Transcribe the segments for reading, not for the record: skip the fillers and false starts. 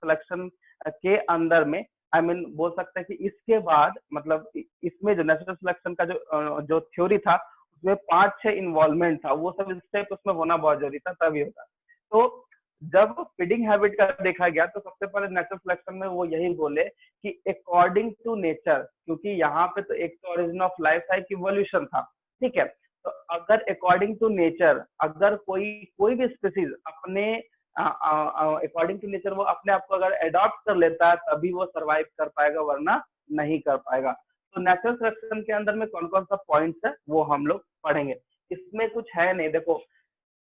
Selection के अंदर में आई मीन बोल सकते हैं कि इसके बाद मतलब इसमें जो नेचुरल सिलेक्शन का जो थ्योरी था उसमें 5-6 इन्वॉल्वमेंट था, वो सब स्टेप उसमें होना बहुत जरूरी था, तभी होता। तो जब फीडिंग हैबिट का देखा गया तो सबसे पहले नेचुरल सिलेक्शन में वो यही बोले कि अकॉर्डिंग टू नेचर, क्योंकि यहाँ पे तो एक तो ओरिजिन ऑफ लाइफ था, एक इवोल्यूशन था, ठीक है। तो अगर अकॉर्डिंग टू नेचर अगर कोई भी स्पीसीज अपने अकॉर्डिंग टू नेचर वो अपने आप को अगर एडॉप्ट कर लेता है तभी वो सरवाइव कर पाएगा, वरना नहीं कर पाएगा। तो नेचुरल सिलेक्शन के अंदर में कौन कौन सा पॉइंट्स है वो हम लोग पढ़ेंगे। इसमें कुछ है नहीं, देखो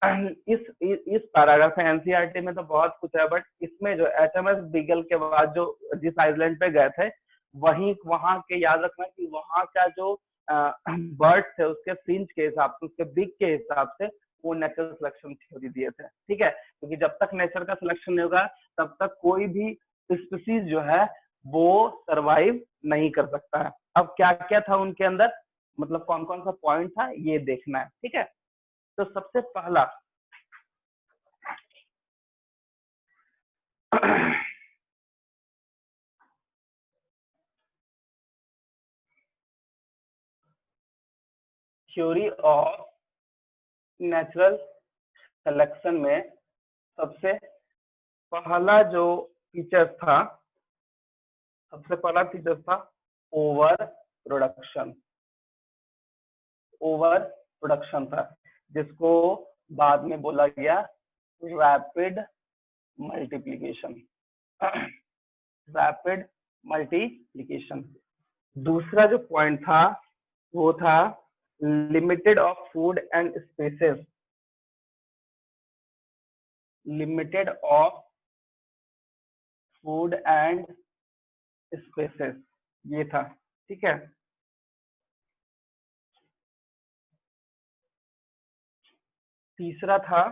इस पैराग्राफ में एनसीईआरटी में तो बहुत कुछ है, बट इसमें जो एचएमएस बीगल के बाद जो जिस आइलैंड पे गए थे वहां के याद रखना कि वहां का जो बर्ड थे उसके फिंच के हिसाब से, उसके बिग के हिसाब से वो नेचुरल सिलेक्शन थ्योरी दिए थे, ठीक है। क्योंकि जब तक नेचर का सिलेक्शन नहीं होगा तब तक कोई भी स्पीसीज जो है वो सरवाइव नहीं कर सकता है। अब क्या क्या था उनके अंदर, मतलब कौन कौन सा पॉइंट था ये देखना है, ठीक है। तो सबसे पहला थ्योरी ऑफ नेचुरल सिलेक्शन में सबसे पहला जो फीचर था ओवर प्रोडक्शन था, जिसको बाद में बोला गया रैपिड मल्टीप्लिकेशन। दूसरा जो पॉइंट था वो था limited of food and spaces, ये था, ठीक है। तीसरा था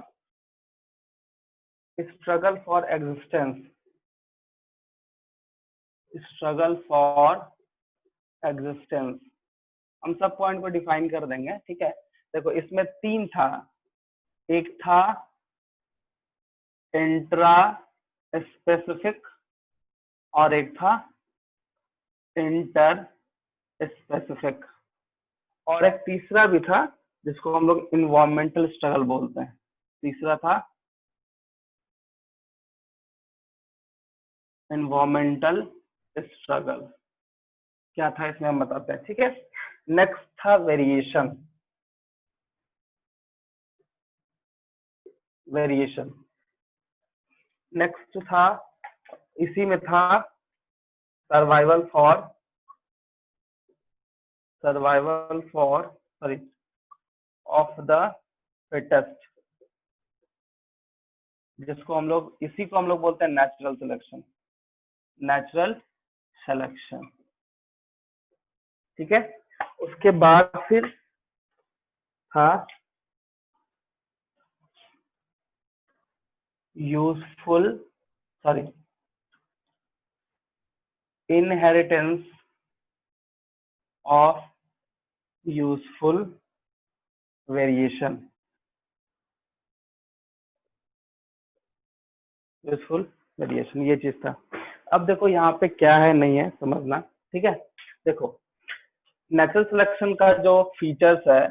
स्ट्रगल फॉर एग्जिस्टेंस। हम सब पॉइंट को डिफाइन कर देंगे, ठीक है। देखो इसमें 3 था, एक था इंट्रा स्पेसिफिक और एक था इंटर स्पेसिफिक, और एक तीसरा भी था जिसको हम लोग इन्वायरमेंटल स्ट्रगल बोलते हैं। तीसरा था इन्वायरमेंटल स्ट्रगल, क्या था इसमें हम बताते हैं, ठीक है। नेक्स्ट था वेरिएशन। नेक्स्ट था, इसी में था survival for of the fittest, जिसको हम लोग बोलते हैं नेचुरल सिलेक्शन, ठीक है। उसके बाद फिर था इनहेरिटेंस ऑफ यूजफुल वेरिएशन, ये चीज था। अब देखो यहाँ पे क्या है नहीं है समझना, ठीक है। देखो नेचुरल सिलेक्शन का जो फीचर्स है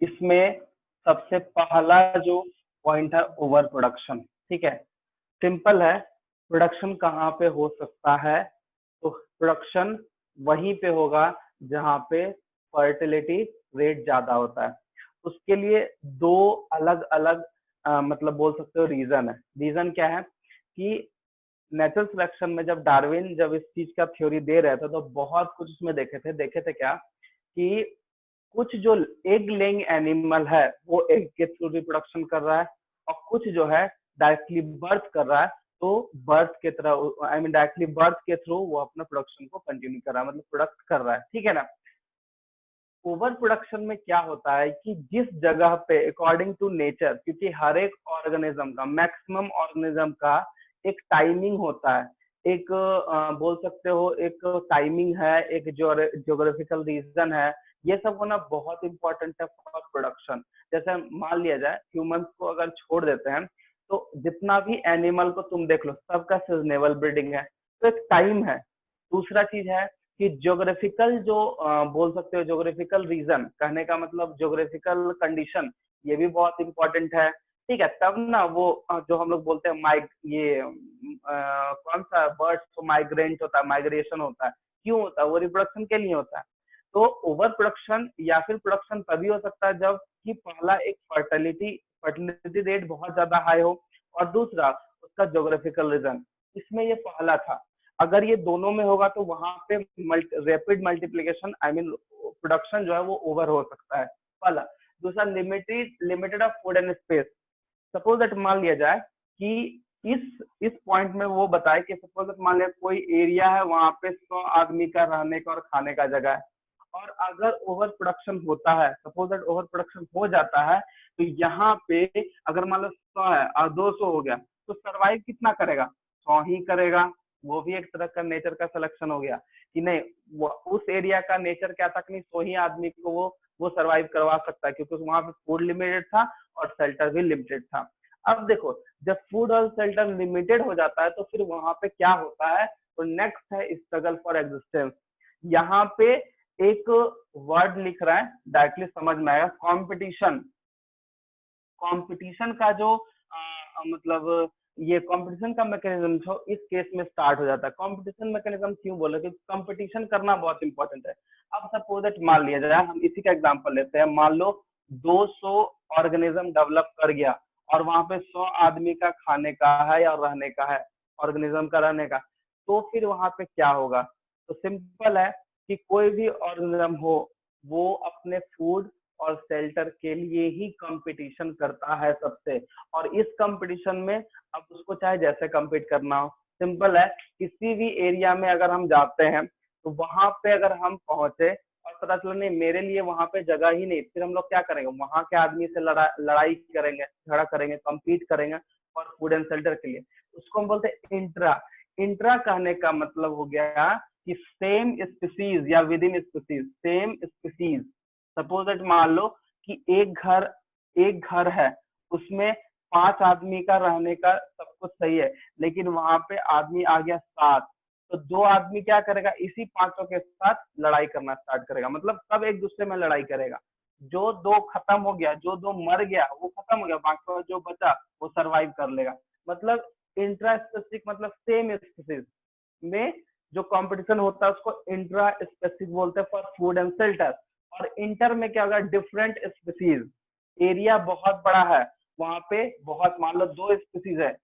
इसमें सबसे पहला जो पॉइंट है ओवर प्रोडक्शन, ठीक है। सिंपल है, प्रोडक्शन कहाँ पे हो सकता है, तो प्रोडक्शन वहीं पे होगा जहाँ पे फर्टिलिटी रेट ज्यादा होता है। उसके लिए 2 अलग अलग मतलब बोल सकते हो रीजन है। रीजन क्या है कि नेचुरल सिलेक्शन में जब डार्विन जब इस चीज का थ्योरी दे रहे थे तो बहुत कुछ उसमें देखे थे क्या कि कुछ जो एग लेइंग एनिमल है वो एग के थ्रू रिप्रोडक्शन कर रहा है, और कुछ जो है डायरेक्टली बर्थ कर रहा है, तो बर्थ के तरह आई मीन डायरेक्टली बर्थ के थ्रू वो अपना प्रोडक्शन को कंटिन्यू कर रहा है, मतलब प्रोडक्ट कर रहा है, ठीक है ना। ओवर प्रोडक्शन में क्या होता है कि जिस जगह पे अकॉर्डिंग टू नेचर, क्योंकि हर एक ऑर्गेनिज्म का मैक्सिमम ऑर्गेनिज्म का एक टाइमिंग होता है, एक बोल सकते हो एक टाइमिंग है, एक ज्योग्राफिकल रीजन है, ये सब होना बहुत इंपॉर्टेंट है फॉर प्रोडक्शन। जैसे मान लिया जाए ह्यूमंस को अगर छोड़ देते हैं तो जितना भी एनिमल को तुम देख लो सबका सीजनेबल ब्रीडिंग है, तो एक टाइम है। दूसरा चीज है कि ज्योग्राफिकल जो बोल सकते हो ज्योग्राफिकल रीजन, कहने का मतलब ज्योग्राफिकल कंडीशन, ये भी बहुत इंपॉर्टेंट है। ठीक है, तब ना वो जो हम लोग बोलते हैं कौन सा बर्ड्स को माइग्रेंट होता है, माइग्रेशन होता है, क्यों होता है? वो रिप्रोडक्शन के लिए होता है। तो ओवर प्रोडक्शन या फिर प्रोडक्शन तभी हो सकता है जब कि पहला एक फर्टिलिटी रेट बहुत ज्यादा हाई हो, और दूसरा उसका ज्योग्राफिकल रीजन, इसमें ये पहला था। अगर ये दोनों में होगा तो वहां पे rapid multiplication I mean production जो है वो ओवर हो सकता है, पहला। दूसरा limited of food and space. Suppose that मान लिया जाए कि इस पॉइंट में वो बताए कि सपोज दैट मान लिया कोई एरिया है, वहां पे 100 आदमी का रहने का और खाने का जगह है, और अगर ओवर प्रोडक्शन होता है, सपोज दैट ओवर प्रोडक्शन हो जाता है, तो यहाँ पे अगर मान लो 100 है और 200 हो गया, तो सर्वाइव कितना करेगा? 100 ही करेगा। वो भी एक तरह का नेचर का सिलेक्शन हो गया कि नहीं, उस एरिया का नेचर क्या था कि नहीं 100 ही आदमी को वो सर्वाइव करवा सकता है, क्योंकि वहां पे फूड लिमिटेड था और शेल्टर भी लिमिटेड था। अब देखो, जब फूड और शेल्टर लिमिटेड हो जाता है तो फिर वहां पे क्या होता है? तो नेक्स्ट है स्ट्रगल फॉर एग्जिस्टेंस। यहाँ पे एक वर्ड लिख रहा है, डायरेक्टली समझ में आएगा, कंपटीशन। कंपटीशन का जो मतलब ये कंपटीशन का मैकेनिज्म जो इस केस में स्टार्ट हो जाता है। कंपटीशन मैकेनिज्म क्यों बोले? क्योंकि कंपटीशन करना बहुत इंपॉर्टेंट है। अब सपोज दैट मान लिया जाए, हम इसी का एग्जांपल लेते हैं, मान लो 200 ऑर्गेनिज्म डेवलप कर गया और वहां पे 100 आदमी का खाने का है या रहने का है, ऑर्गेनिज्म का रहने का, तो फिर वहां पे क्या होगा? तो सिंपल है कि कोई भी ऑर्गेनिज्म हो वो अपने फूड और शेल्टर के लिए ही कंपटीशन करता है सबसे। और इस कंपटीशन में अब उसको चाहे जैसे compete करना हो, सिंपल है, किसी भी एरिया में अगर हम जाते हैं तो वहां पे अगर हम पहुंचे और पता चला नहीं मेरे लिए वहां पे जगह ही नहीं, फिर हम लोग क्या करेंगे? वहां के आदमी से लड़ाई करेंगे, झगड़ा करेंगे, compete करेंगे और फूड एंड शेल्टर के लिए। उसको हम बोलते हैं इंट्रा। इंट्रा कहने का मतलब हो गया कि सेम स्पीसीज या with in species, same species. Suppose that मान लो कि एक घर है, उसमें 5 आदमी का रहने का सब कुछ सही है, लेकिन वहां पे आदमी आ गया 7, तो 2 आदमी क्या करेगा? इसी 5 के साथ लड़ाई करना स्टार्ट करेगा, मतलब सब एक दूसरे में लड़ाई करेगा। जो 2 खत्म हो गया, जो 2 मर गया वो खत्म हो गया, बाकी जो बचा वो सरवाइव कर लेगा। मतलब इंट्रा स्पेसिफिक मतलब सेम स्पीसीज में जो कंपटीशन होता है उसको इंट्रा स्पेसिफिक बोलते हैं फॉर फूड एंड शेल्टर। और इंटर में क्या होगा? Different species. एरिया बहुत बड़ा है, वहां पे बहुत, मान लो 2 स्पीसीज है,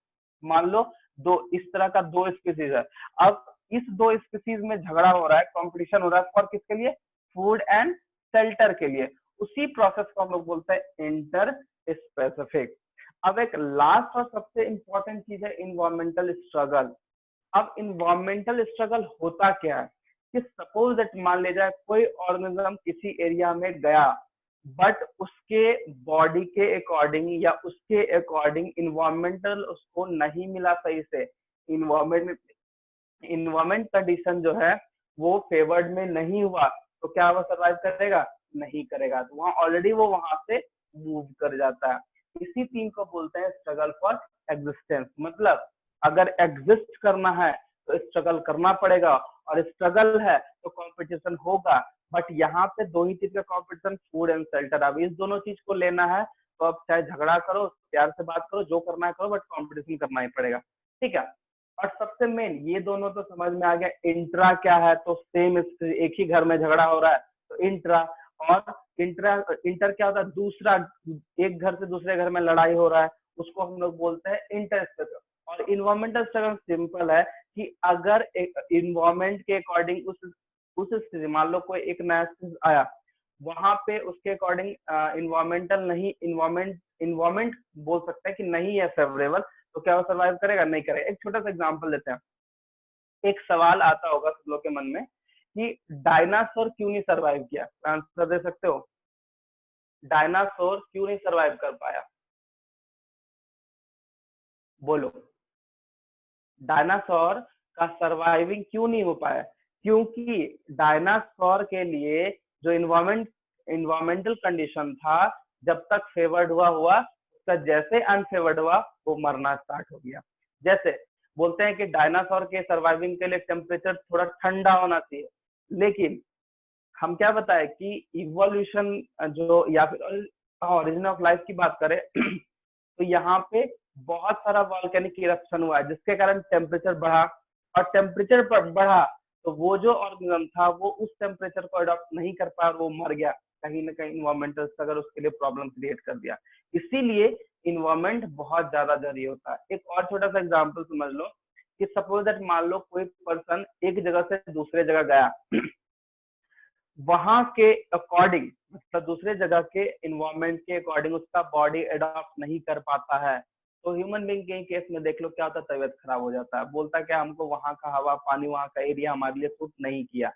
मान लो दो इस तरह का 2 स्पीसीज है। अब इस 2 स्पीसीज में झगड़ा हो रहा है, कंपटीशन हो रहा है, फॉर किसके लिए? फूड एंड शेल्टर के लिए। उसी प्रोसेस को हम लोग बोलते हैं इंटर स्पेसिफिक। अब एक लास्ट और सबसे इंपॉर्टेंट चीज है इन्वायरमेंटल स्ट्रगल। अब इन्वायरमेंटल स्ट्रगल होता क्या है कि सपोज दैट मान लिया जाए कोई ऑर्गेनिज्म किसी एरिया में गया, बट उसके बॉडी के अकॉर्डिंग या उसके अकॉर्डिंग इन्वायरमेंटल उसको नहीं मिला सही से, इन्वायरमेंट कंडीशन जो है वो फेवर्ड में नहीं हुआ, तो क्या वो सर्वाइव करेगा? नहीं करेगा। तो वहां ऑलरेडी वो वहां से मूव कर जाता है। इसी चीज को बोलते हैं स्ट्रगल फॉर एग्जिस्टेंस। मतलब अगर एग्जिस्ट करना है तो स्ट्रगल करना पड़ेगा, और स्ट्रगल है तो कंपटीशन होगा। बट यहाँ पे 2 ही चीज का कंपटीशन, फूड एंड शेल्टर। अब इस दोनों चीज को लेना है तो अब चाहे झगड़ा करो, प्यार से बात करो, जो करना है करो, बट कंपटीशन करना ही पड़ेगा। ठीक है। और सबसे मेन ये दोनों तो समझ में आ गया। इंट्रा क्या है? तो सेम एक ही घर में झगड़ा हो रहा है तो इंट्रा। और इंटर क्या होता है? दूसरा, एक घर से दूसरे घर में लड़ाई हो रहा है, उसको हम लोग बोलते हैं इंटर स्ट्रगल। और इन्वायरमेंटल स्ट्रगल सिंपल है कि अगर इन्वायरमेंट के अकॉर्डिंग उस स्थिति, मान लो कोई एक नया चीज आया, वहां पे उसके अकॉर्डिंग इन्वायरमेंटल नहीं, इन्वायरमेंट बोल सकते हैं कि नहीं है फेवरेबल, तो क्या वो सर्वाइव करेगा? नहीं करेगा। एक छोटा सा एग्जांपल लेते हैं। एक सवाल आता होगा सब लोग के मन में कि डायनासोर क्यों नहीं सर्वाइव किया? आंसर दे सकते हो? डायनासोर क्यों नहीं सर्वाइव कर पाया? बोलो। डायनासोर का सर्वाइविंग क्यों नहीं हो पाया? क्योंकि डायनासोर के लिए जो इन्वायरमेंटल कंडीशन था, जब तक फेवर्ड हुआ, उसका जैसे अनफेवर्ड हुआ वो मरना स्टार्ट हो गया। जैसे बोलते हैं कि डायनासोर के सर्वाइविंग के लिए टेम्परेचर थोड़ा ठंडा होना चाहिए, लेकिन हम क्या बताए कि इवोल्यूशन जो या फिर ओरिजिन ऑफ लाइफ की बात करें तो यहाँ पे बहुत सारा वॉल्केनिक इरप्शन हुआ है जिसके कारण टेम्परेचर बढ़ा, और टेम्परेचर पर बढ़ा तो वो जो ऑर्गेनिज्म था वो उस टेम्परेचर को अडॉप्ट नहीं कर पाया और वो मर गया। कहीं ना कहीं इन्वायरमेंटल स्ट्रगल उसके लिए प्रॉब्लम क्रिएट कर दिया। इसीलिए इन्वायरमेंट बहुत ज्यादा जरूरी होता है। एक और छोटा सा एग्जाम्पल समझ लो कि सपोज दैट मान लो कोई पर्सन एक जगह से दूसरे जगह गया वहां के अकॉर्डिंग मतलब दूसरे जगह के इन्वायरमेंट के अकॉर्डिंग उसका बॉडी अडॉप्ट नहीं कर पाता है, तो ह्यूमन बीइंग के केस में देख लो क्या होता है, तबीयत खराब हो जाता है, बोलता है कि हमको वहां का हवा पानी वहां का एरिया हमारे लिए सूट नहीं किया।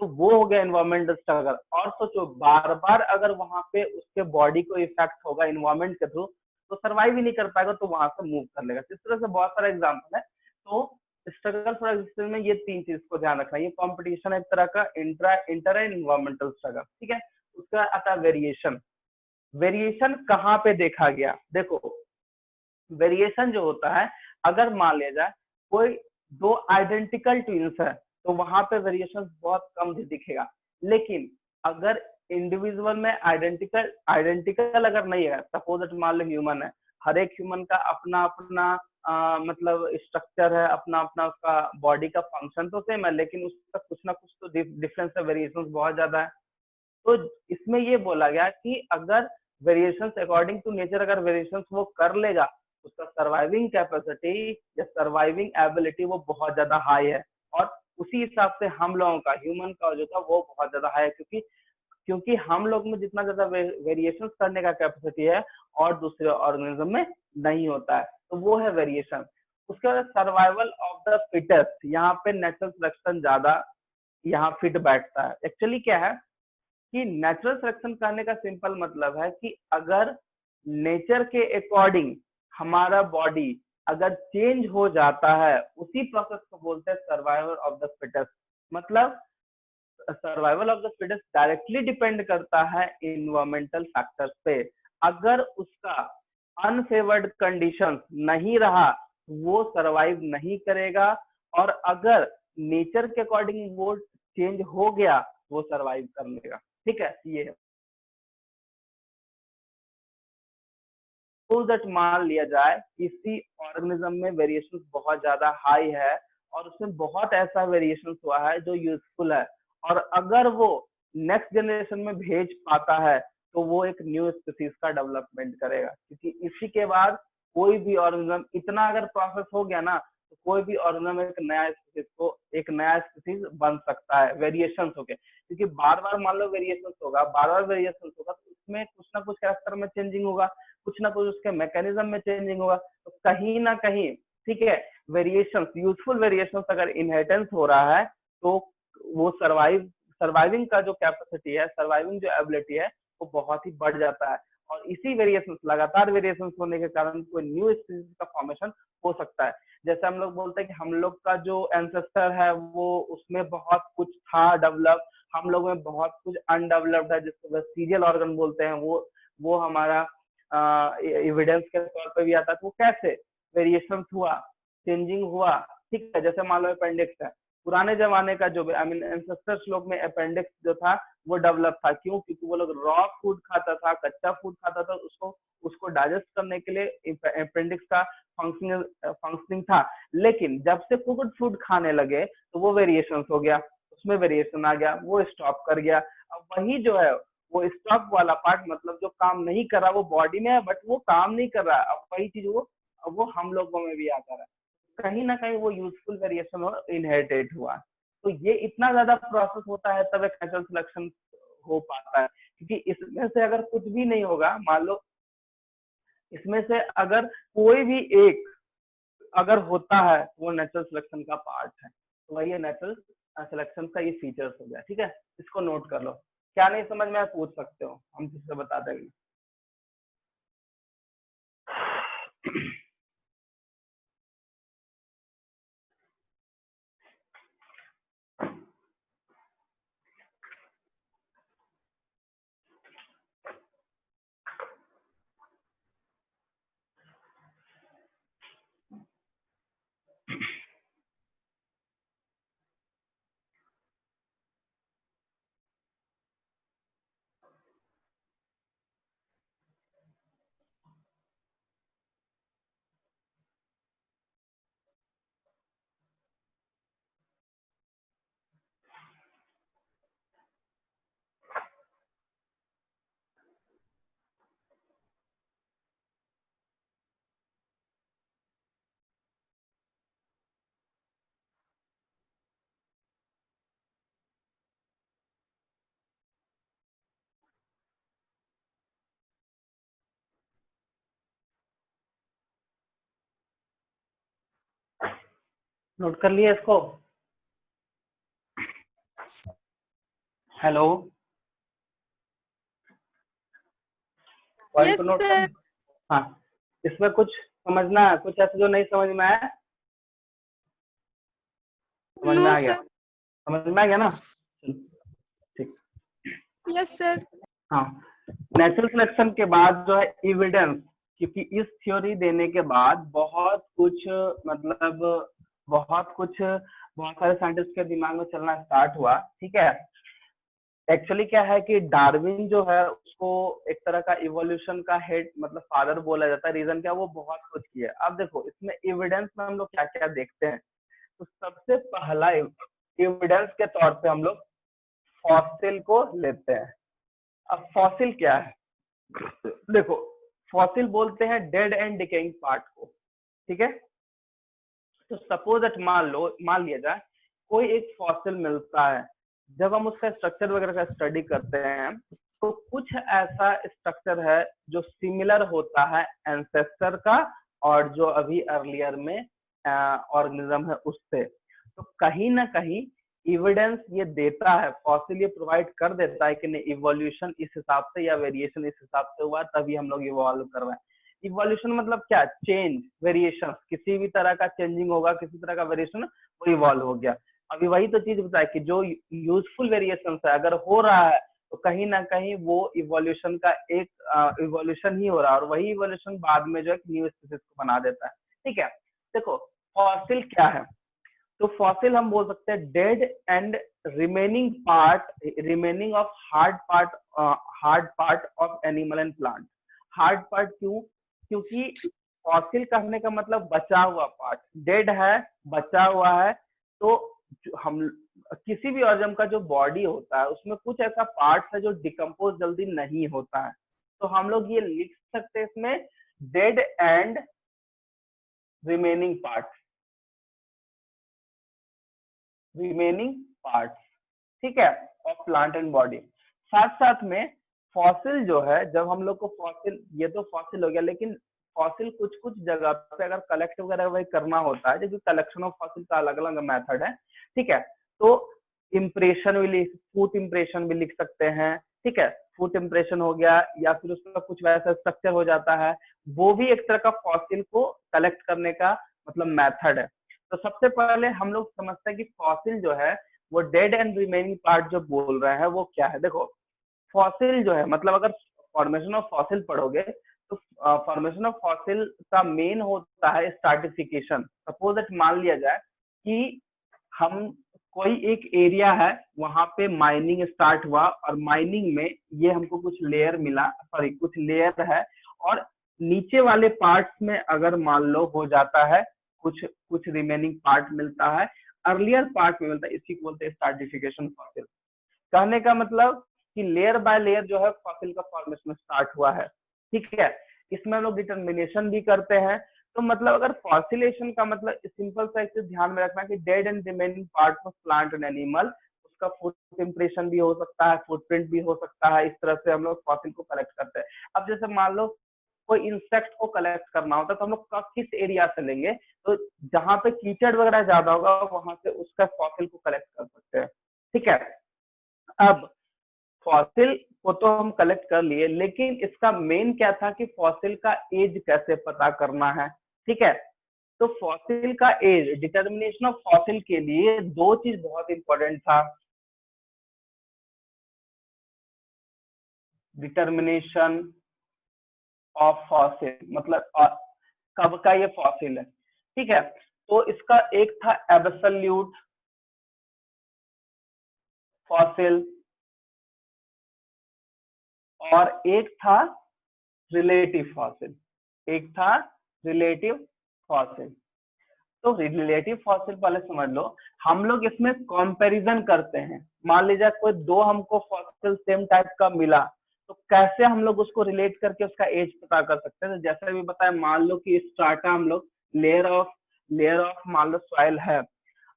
तो वो हो गया एनवायरमेंटल स्ट्रगल। और सोचो बार बार अगर वहां पे उसके बॉडी को इफेक्ट होगा इन्वायरमेंट के थ्रू तो सर्वाइव ही नहीं कर पाएगा, तो वहां से मूव कर लेगा। इस तरह से बहुत सारा एग्जाम्पल है। तो स्ट्रगल फॉर एग्जिस्टेंस में ये तीन चीज को ध्यान रखना। ये कंपटीशन एक तरह का इंटर एंड इन्वायरमेंटल स्ट्रगल, ठीक है। उसका आता है वेरिएशन। वेरिएशन कहाँ पे देखा गया, देखो वेरिएशन जो होता है अगर मान लिया जाए कोई दो आइडेंटिकल ट्विंस है तो वहां पे वेरिएशन बहुत कम दिखेगा। लेकिन अगर इंडिविजुअल में आइडेंटिकल आइडेंटिकल अगर नहीं है, सपोज मान लो ह्यूमन है, हर एक ह्यूमन का अपना अपना मतलब स्ट्रक्चर है, अपना अपना उसका बॉडी का फंक्शन तो सेम है, लेकिन उसका कुछ ना कुछ तो डिफरेंस है, वेरिएशन बहुत ज्यादा है। तो इसमें ये बोला गया कि अगर वेरिएशंस अकॉर्डिंग टू नेचर अगर वेरिएशंस वो कर लेगा, उसका सर्वाइविंग कैपेसिटी या सर्वाइविंग एबिलिटी वो बहुत ज्यादा हाई है। और उसी हिसाब से हम लोगों का ह्यूमन का जो था वो बहुत ज्यादा हाई है, क्योंकि क्योंकि हम लोग में जितना ज्यादा वेरिएशन करने का कैपेसिटी है और दूसरे ऑर्गेनिज्म में नहीं होता है, तो वो है वेरिएशन। उसके बाद सर्वाइवल ऑफ द फिटेस्ट, यहाँ पे नेचुरल सिलेक्शन ज्यादा यहाँ फिट बैठता है। एक्चुअली क्या है कि नेचुरल सिलेक्शन करने का सिंपल मतलब है कि अगर नेचर के अकॉर्डिंग हमारा बॉडी अगर चेंज हो जाता है, उसी प्रोसेस को बोलते हैं सर्वाइवल ऑफ द फिटेस्ट। मतलब survival of the fittest directly depend करता है इन्वायरमेंटल फैक्टर्स पे। अगर उसका अनफेवर्ड कंडीशंस नहीं रहा वो सर्वाइव नहीं करेगा, और अगर नेचर के अकॉर्डिंग वो चेंज हो गया वो सर्वाइव कर लेगा। ठीक है, ये है। दैट मान लिया जाए किसी ऑर्गेनिज्म में वेरिएशन बहुत ज्यादा हाई है और उसमें बहुत ऐसा वेरिएशन हुआ है जो यूजफुल है, और अगर वो नेक्स्ट जनरेशन में भेज पाता है तो वो एक न्यू स्पीसीज का डेवलपमेंट करेगा। क्योंकि इसी के बाद कोई भी ऑर्गेनिज्म इतना अगर प्रोसेस हो गया ना तो कोई भी ऑर्गेनिज्म एक नया स्पीसीज बन सकता है वेरिएशन होके। क्योंकि बार बार मान लो वेरिएशन होगा, बार बार वेरिएशन होगा तो उसमें कुछ ना कुछ कैरेक्टर में चेंजिंग होगा, कुछ ना कुछ उसके मैकेनिज्म में चेंजिंग होगा। तो कहीं ना कहीं ठीक है, वेरिएशन यूजफुल वेरिएशन अगर इनहेरिटेंस हो रहा है तो वो सर्वाइविंग का जो कैपेसिटी है, सर्वाइविंग जो एबिलिटी है वो बहुत ही बढ़ जाता है। और इसी वेरिएशन लगातार वेरिएशन होने के कारण कोई न्यू स्पीसीज का फॉर्मेशन हो सकता है। जैसे हम लोग बोलते हैं कि हम लोग का जो एंसेस्टर है वो उसमें बहुत कुछ था डेवलप, हम लोग में बहुत कुछ अनडेवलप्ड है जिसको सीरियल ऑर्गन बोलते हैं, वो हमारा एविडेंस के तौर पे भी आता है। तो वो कैसे वेरिएशन हुआ, चेंजिंग हुआ, ठीक है। जैसे मान लो अपेंडिक्स है, पुराने जमाने का जो आई मीन एंसेस्टर्स लोग में अपेंडिक्स जो था वो डेवलप था। क्यों? क्योंकि वो लोग रॉ फूड खाता था, कच्चा फूड खाता था, उसको डाइजेस्ट करने के लिए अपेंडिक्स का फंक्शनिंग था। लेकिन जब से कुक्ड फूड खाने लगे तो वो वेरिएशन हो गया, उसमें वेरिएशन आ गया, वो स्टॉप कर गया। अब वही जो है वो स्टॉप वाला पार्ट मतलब जो काम नहीं कर रहा वो बॉडी में है बट वो काम नहीं कर रहा है, अब वही चीज वो हम लोगों में भी आता है। कहीं ना कहीं वो यूजफुल वेरिएशन और इनहेरिटेड हुआ। तो ये इतना ज्यादा प्रोसेस होता है तब एक नेचुरल सिलेक्शन हो पाता है। क्योंकि इसमें से अगर कुछ भी नहीं होगा, मान लो इसमें से अगर कोई भी एक अगर होता है वो नेचुरल सिलेक्शन का पार्ट है। तो वही नेचुरल सिलेक्शन का ये फीचर्स हो गया। ठीक है, इसको नोट कर लो। क्या नहीं समझ में पूछ सकते हो, हम किससे बता देंगे। नोट कर लिया इसको? हेलो, पॉइंट को यस नोट कर? सर। हाँ, इसमें कुछ समझना है, कुछ ऐसा जो नहीं समझ में आया? समझ में नो आ गया? सर। समझ में आ गया ना? ठीक। Yes sir. हाँ, नेचुरल सिलेक्शन के बाद जो है एविडेंस, क्योंकि इस थ्योरी देने के बाद बहुत कुछ मतलब बहुत सारे साइंटिस्ट के दिमाग में चलना स्टार्ट हुआ। ठीक है, एक्चुअली क्या है कि डार्विन जो है उसको एक तरह का इवोल्यूशन का हेड मतलब फादर बोला जाता है। रीजन क्या, वो बहुत कुछ किया। अब देखो इसमें एविडेंस में हम लोग क्या क्या देखते हैं। तो सबसे पहला एविडेंस के तौर पे हम लोग फॉसिल को लेते हैं। अब फॉसिल क्या है? देखो, फॉसिल बोलते हैं डेड एंड डिकेइंग पार्ट को। ठीक है, तो सपोज दैट मान लिया जाए कोई एक फॉसिल मिलता है। जब हम उसका स्ट्रक्चर वगैरह का स्टडी करते हैं तो कुछ ऐसा स्ट्रक्चर है जो सिमिलर होता है एंसेस्टर का और जो अभी अर्लियर में ऑर्गेनिज्म है उससे। तो कहीं ना कहीं एविडेंस ये देता है, फॉसिल ये प्रोवाइड कर देता है कि नहीं इवोल्यूशन इस हिसाब से या वेरिएशन इस हिसाब से हुआ, तभी हम लोग इवॉल्व कर रहे हैं। इवोल्यूशन मतलब क्या? चेंज, वेरिएशन, किसी भी तरह का चेंजिंग होगा, किसी तरह का वेरिएशन, वो इवॉल्व हो गया। अभी वही तो चीज बताया कि जो यूजफुल वेरिएशन है अगर हो रहा है तो कहीं ना कहीं वो इवोल्यूशन का एक इवोल्यूशन ही हो रहा है, और वही इवोल्यूशन बाद में जो है न्यू स्पीसीज को बना देता है। ठीक है, देखो फॉसिल क्या है? तो फॉसिल हम बोल सकते हैं dead and remaining of hard part of animal and plant. Hard part क्यों? क्योंकि फॉसिल कहने का मतलब बचा हुआ पार्ट, डेड है, बचा हुआ है। तो हम किसी भी ऑर्गन का जो बॉडी होता है उसमें कुछ ऐसा पार्ट है जो डिकम्पोज जल्दी नहीं होता है। तो हम लोग ये लिख सकते हैं इसमें डेड एंड रिमेनिंग पार्ट्स, ठीक है, ऑफ प्लांट एंड बॉडी। साथ साथ में फॉसिल जो है, जब हम लोग को फॉसिल, ये तो फॉसिल हो गया, लेकिन फॉसिल कुछ कुछ जगह पे अगर कलेक्ट वगैरह वही करना होता है, जैसे कलेक्शन ऑफ फॉसिल का अलग अलग मेथड है। ठीक है, तो इम्प्रेशन भी, फुट इम्प्रेशन भी लिख सकते हैं। ठीक है, फुट इम्प्रेशन हो गया, या फिर उसका कुछ वैसा स्ट्रक्चर हो जाता है, वो भी एक तरह का फॉसिल को कलेक्ट करने का मतलब मेथड है। तो सबसे पहले हम लोग समझते हैं कि फॉसिल जो है वो डेड एंड रिमेनिंग पार्ट जो बोल रहे हैं वो क्या है। देखो फॉसिल जो है मतलब अगर फॉर्मेशन ऑफ फॉसिल पढ़ोगे तो फॉर्मेशन ऑफ फॉसिल का मेन होता है स्ट्राटिफिकेशन। सपोज दैट मान लिया जाए कि हम कोई एक एरिया है, वहां पे माइनिंग स्टार्ट हुआ और माइनिंग में ये हमको कुछ लेयर मिला, सॉरी कुछ लेयर है, और नीचे वाले पार्ट्स में अगर मान लो हो जाता है कुछ कुछ रिमेनिंग पार्ट मिलता है, अर्लियर पार्ट में मिलता है, इसी को बोलते हैं स्ट्राटिफिकेशन फॉसिल। कहने का मतलब कि लेयर बाय लेयर जो है फॉसिल का फॉर्मेशन स्टार्ट हुआ है। ठीक है, इसमें हम लोग डिटर्मिनेशन भी करते हैं। तो मतलब अगर फॉसिलेशन का मतलब सिंपल सा एक ध्यान में रखना कि dead and remaining part of plant and animal, उसका फुट इम्प्रेशन भी हो सकता है, फुटप्रिंट भी हो सकता है। इस तरह से हम लोग फॉसिल को कलेक्ट करते हैं। अब जैसे मान लो कोई इंसेक्ट को कलेक्ट करना होता है तो हम लोग किस एरिया से लेंगे? तो जहां पे कीचड़ वगैरह ज्यादा होगा वहां से उसका फॉसिल को कलेक्ट कर सकते हैं। ठीक है, अब फॉसिल को तो हम कलेक्ट कर लिए, लेकिन इसका मेन क्या था कि फॉसिल का एज कैसे पता करना है। ठीक है, तो फॉसिल का एज, डिटर्मिनेशन ऑफ फॉसिल के लिए दो चीज बहुत इंपॉर्टेंट था। डिटर्मिनेशन ऑफ फॉसिल मतलब कब का ये फॉसिल है। ठीक है, तो इसका एक था एब्सोल्यूट फॉसिल और एक था रिलेटिव फॉसिल। एक था रिलेटिव फॉसिल। तो रिलेटिव फॉसिल पहले समझ लो। हम लोग इसमें कंपैरिजन करते हैं। मान लीजिए कोई दो हमको फॉसिल सेम टाइप का मिला, तो कैसे हम लोग उसको रिलेट करके उसका एज पता कर सकते हैं? तो जैसे भी बताया, मान लो कि स्ट्राटा हम लोग लेयर ऑफ मान लो सॉइल है,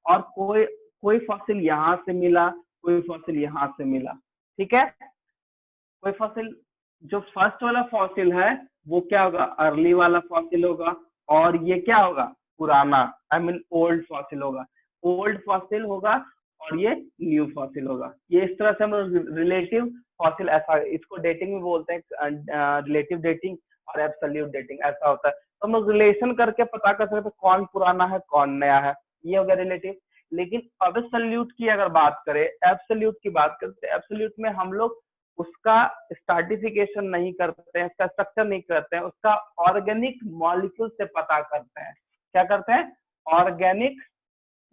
और कोई कोई फॉसिल यहाँ से मिला, कोई फॉसिल यहाँ से मिला। ठीक है, कोई फॉसिल, जो फर्स्ट वाला फॉसिल है वो क्या होगा? अर्ली वाला फॉसिल होगा, और ये क्या होगा? पुराना, आई मीन ओल्ड फॉसिल होगा, ओल्ड फॉसिल होगा और ये न्यू फॉसिल होगा। ये इस तरह से हम लोग रिलेटिव फॉसिल, ऐसा इसको डेटिंग भी बोलते हैं, रिलेटिव डेटिंग और एब्सोल्यूट डेटिंग, ऐसा होता है। तो हम लोग रिलेशन करके पता कर सकते हैं कौन पुराना है कौन नया है, ये हो गया रिलेटिव। लेकिन एब्सोल्यूट की अगर बात करें, एब्सोल्यूट की बात करते हैं, एब्सोल्यूट में हम लोग उसका स्ट्रैटिफिकेशन नहीं करते हैं, उसका स्ट्रक्चर नहीं करते हैं, उसका ऑर्गेनिक मॉलिक्यूल से पता करते हैं। क्या करते हैं? ऑर्गेनिक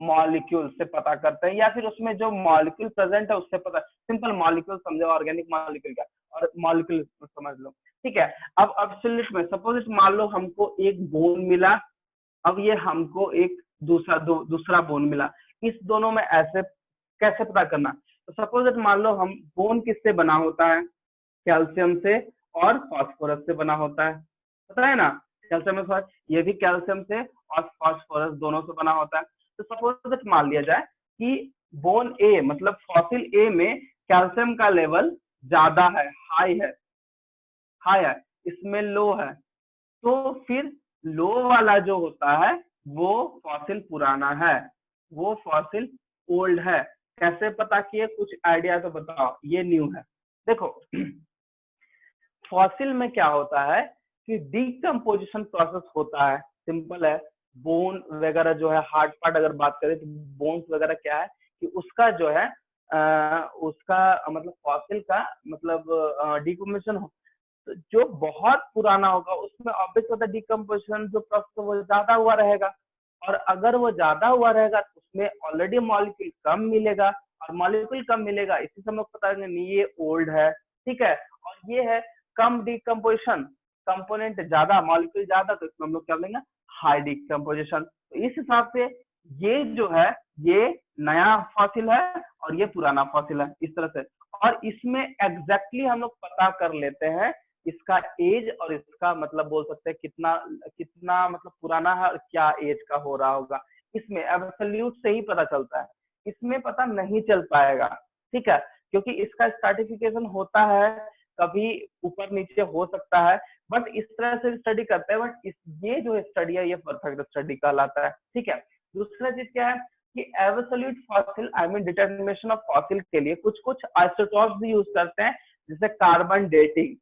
मॉलिक्यूल से पता करते हैं, या फिर उसमें जो मॉलिक्यूल प्रेजेंट है उससे पता। सिंपल मॉलिक्यूल समझो, ऑर्गेनिक मॉलिक्यूल क्या, और मॉलिक्यूल समझ लो, ठीक है। अब एब्सोल्यूट में सपोज मान लो हमको एक बोन मिला, अब ये हमको एक दूसरा बोन मिला, इस दोनों में ऐसे कैसे पता करना? तो सपोज मान लो हम बोन किससे बना होता है? कैल्शियम से और फास्फोरस से बना होता है, पता है ना, कैल्शियम में ये भी कैल्शियम से और फास्फोरस दोनों से बना होता है। तो सपोज मान लिया जाए कि बोन ए मतलब फॉसिल ए में कैल्शियम का लेवल ज्यादा है, हाई है, इसमें लो है, तो फिर लो वाला जो होता है वो फॉसिल पुराना है, वो फॉसिल ओल्ड है। कैसे पता किए? कुछ आइडिया तो बताओ। ये न्यू है। देखो फॉसिल में क्या होता है कि डिकम्पोजिशन प्रोसेस होता है, सिंपल है। बोन वगैरह जो है, हार्ड पार्ट अगर बात करें तो बोन्स वगैरह क्या है कि उसका जो है उसका मतलब फॉसिल का मतलब डिकम्पोजिशन जो बहुत पुराना होगा उसमें ऑब्वियस होता है डिकम्पोजिशन जो प्रोसेस वो ज्यादा हुआ रहेगा, और अगर वो ज्यादा हुआ रहेगा तो उसमें ऑलरेडी मॉलिक्यूल कम मिलेगा, और मॉलिक्यूल कम मिलेगा इसी से हम लोग पता करेंगे ये ओल्ड है, ठीक है। और ये है कम डिकम्पोजिशन, कंपोनेंट ज्यादा, मॉलिक्यूल ज्यादा, तो इसमें हम लोग क्या बोलेंगे? High decomposition. तो इस हिसाब से ये जो है ये नया फॉसिल है और ये पुराना फॉसिल है, इस तरह से। और इसमें एग्जैक्टली हम लोग पता कर लेते हैं इसका एज, और इसका मतलब बोल सकते हैं कितना कितना मतलब पुराना है और क्या एज का हो रहा होगा। इसमें एब्सोल्यूट से ही पता चलता है, इसमें पता नहीं चल पाएगा, ठीक है, क्योंकि इसका स्ट्रैटिफिकेशन होता है, कभी ऊपर नीचे हो सकता है, बट इस तरह से स्टडी करते हैं। बट ये जो स्टडी है ये परफेक्ट स्टडी कहलाता है, ठीक है। दूसरा चीज क्या है कि absolute fossil I mean determination of fossil के लिए कुछ कुछ आइसोटॉप्स भी यूज करते हैं, जैसे carbon dating.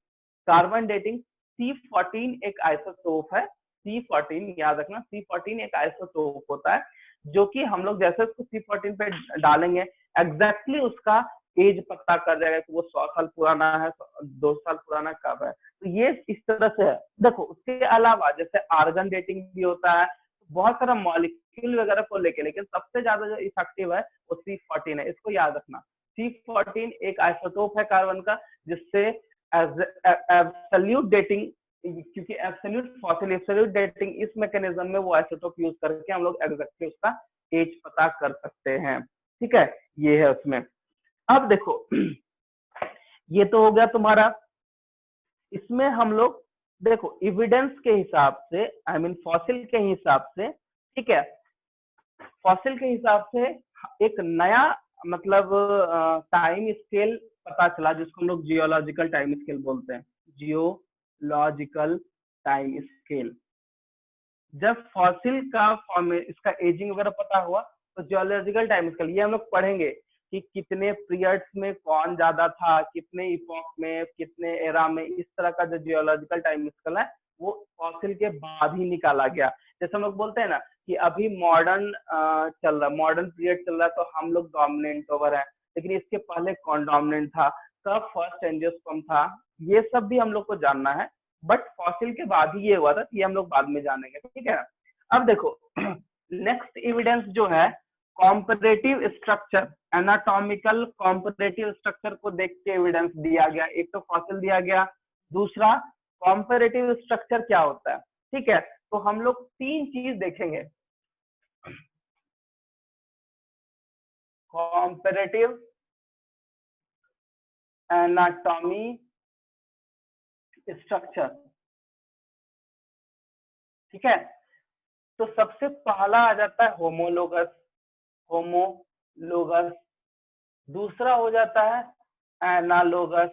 Carbon dating C14 एक आइसोटोप है, C14 याद रखना, C14 एक आइसोटोप होता है जो कि हम लोग जैसे उसको C14 पे डालेंगे एग्जैक्टली उसका एज पता कर जाएगा कि वो 100 साल पुराना है, 2 साल पुराना कब है। तो ये इस तरह से है। देखो उसके अलावा जैसे आर्गन डेटिंग भी होता है, बहुत सारा मॉलिक्यूल वगैरह को लेके, लेकिन सबसे ज्यादा जो इफेक्टिव है वो C14 है, इसको याद रखना। C14 एक आइसोटोप है कार्बन का, जिससे एब्सोल्यूट डेटिंग, क्योंकि एब्सोल्यूट फॉसिल एब्सोल्यूट डेटिंग इस मैकेनिज्म में वो आइसोटोप यूज करके हम लोग एग्जैक्टली उसका एज पता कर सकते हैं, ठीक है। ये है उसमें। अब देखो ये तो हो गया तुम्हारा, इसमें हम लोग देखो एविडेंस के हिसाब से, आई मीन फॉसिल के हिसाब से, ठीक है, फॉसिल के हिसाब से एक नया मतलब टाइम स्केल पता चला जिसको हम लोग जियोलॉजिकल टाइम स्केल बोलते हैं, जियोलॉजिकल टाइम स्केल। जब फॉसिल का फॉर्म इसका एजिंग वगैरह पता हुआ तो जियोलॉजिकल टाइम स्केल ये हम लोग पढ़ेंगे कि कितने पीरियड्स में कौन ज्यादा था, कितने इपॉक में, कितने एरा में, इस तरह का जो जियोलॉजिकल टाइम स्केल है वो फॉसिल के बाद ही निकाला गया। जैसे हम लोग बोलते हैं ना कि अभी मॉडर्न चल रहा, मॉडर्न पीरियड चल रहा है तो हम लोग डोमिनेंट ओवर है, लेकिन इसके पहले कौन डोमिनेंट था, कब फर्स्ट एंजियोस्पर्म था, ये सब भी हम लोग को जानना है। बट फॉसिल के बाद ही ये हुआ था, ये हम लोग बाद में जानेंगे, ठीक है। अब देखो नेक्स्ट एविडेंस जो है comparative structure, anatomical comparative structure को देख के एविडेंस दिया गया। एक तो फॉसिल दिया गया, दूसरा कॉम्परेटिव स्ट्रक्चर क्या होता है, ठीक है। तो हम लोग तीन चीज देखेंगे, कॉम्परेटिव, एनाटॉमी, स्ट्रक्चर, ठीक है। तो सबसे पहला आ जाता है होमोलोगस, होमोलोगस, दूसरा हो जाता है एनालोगस,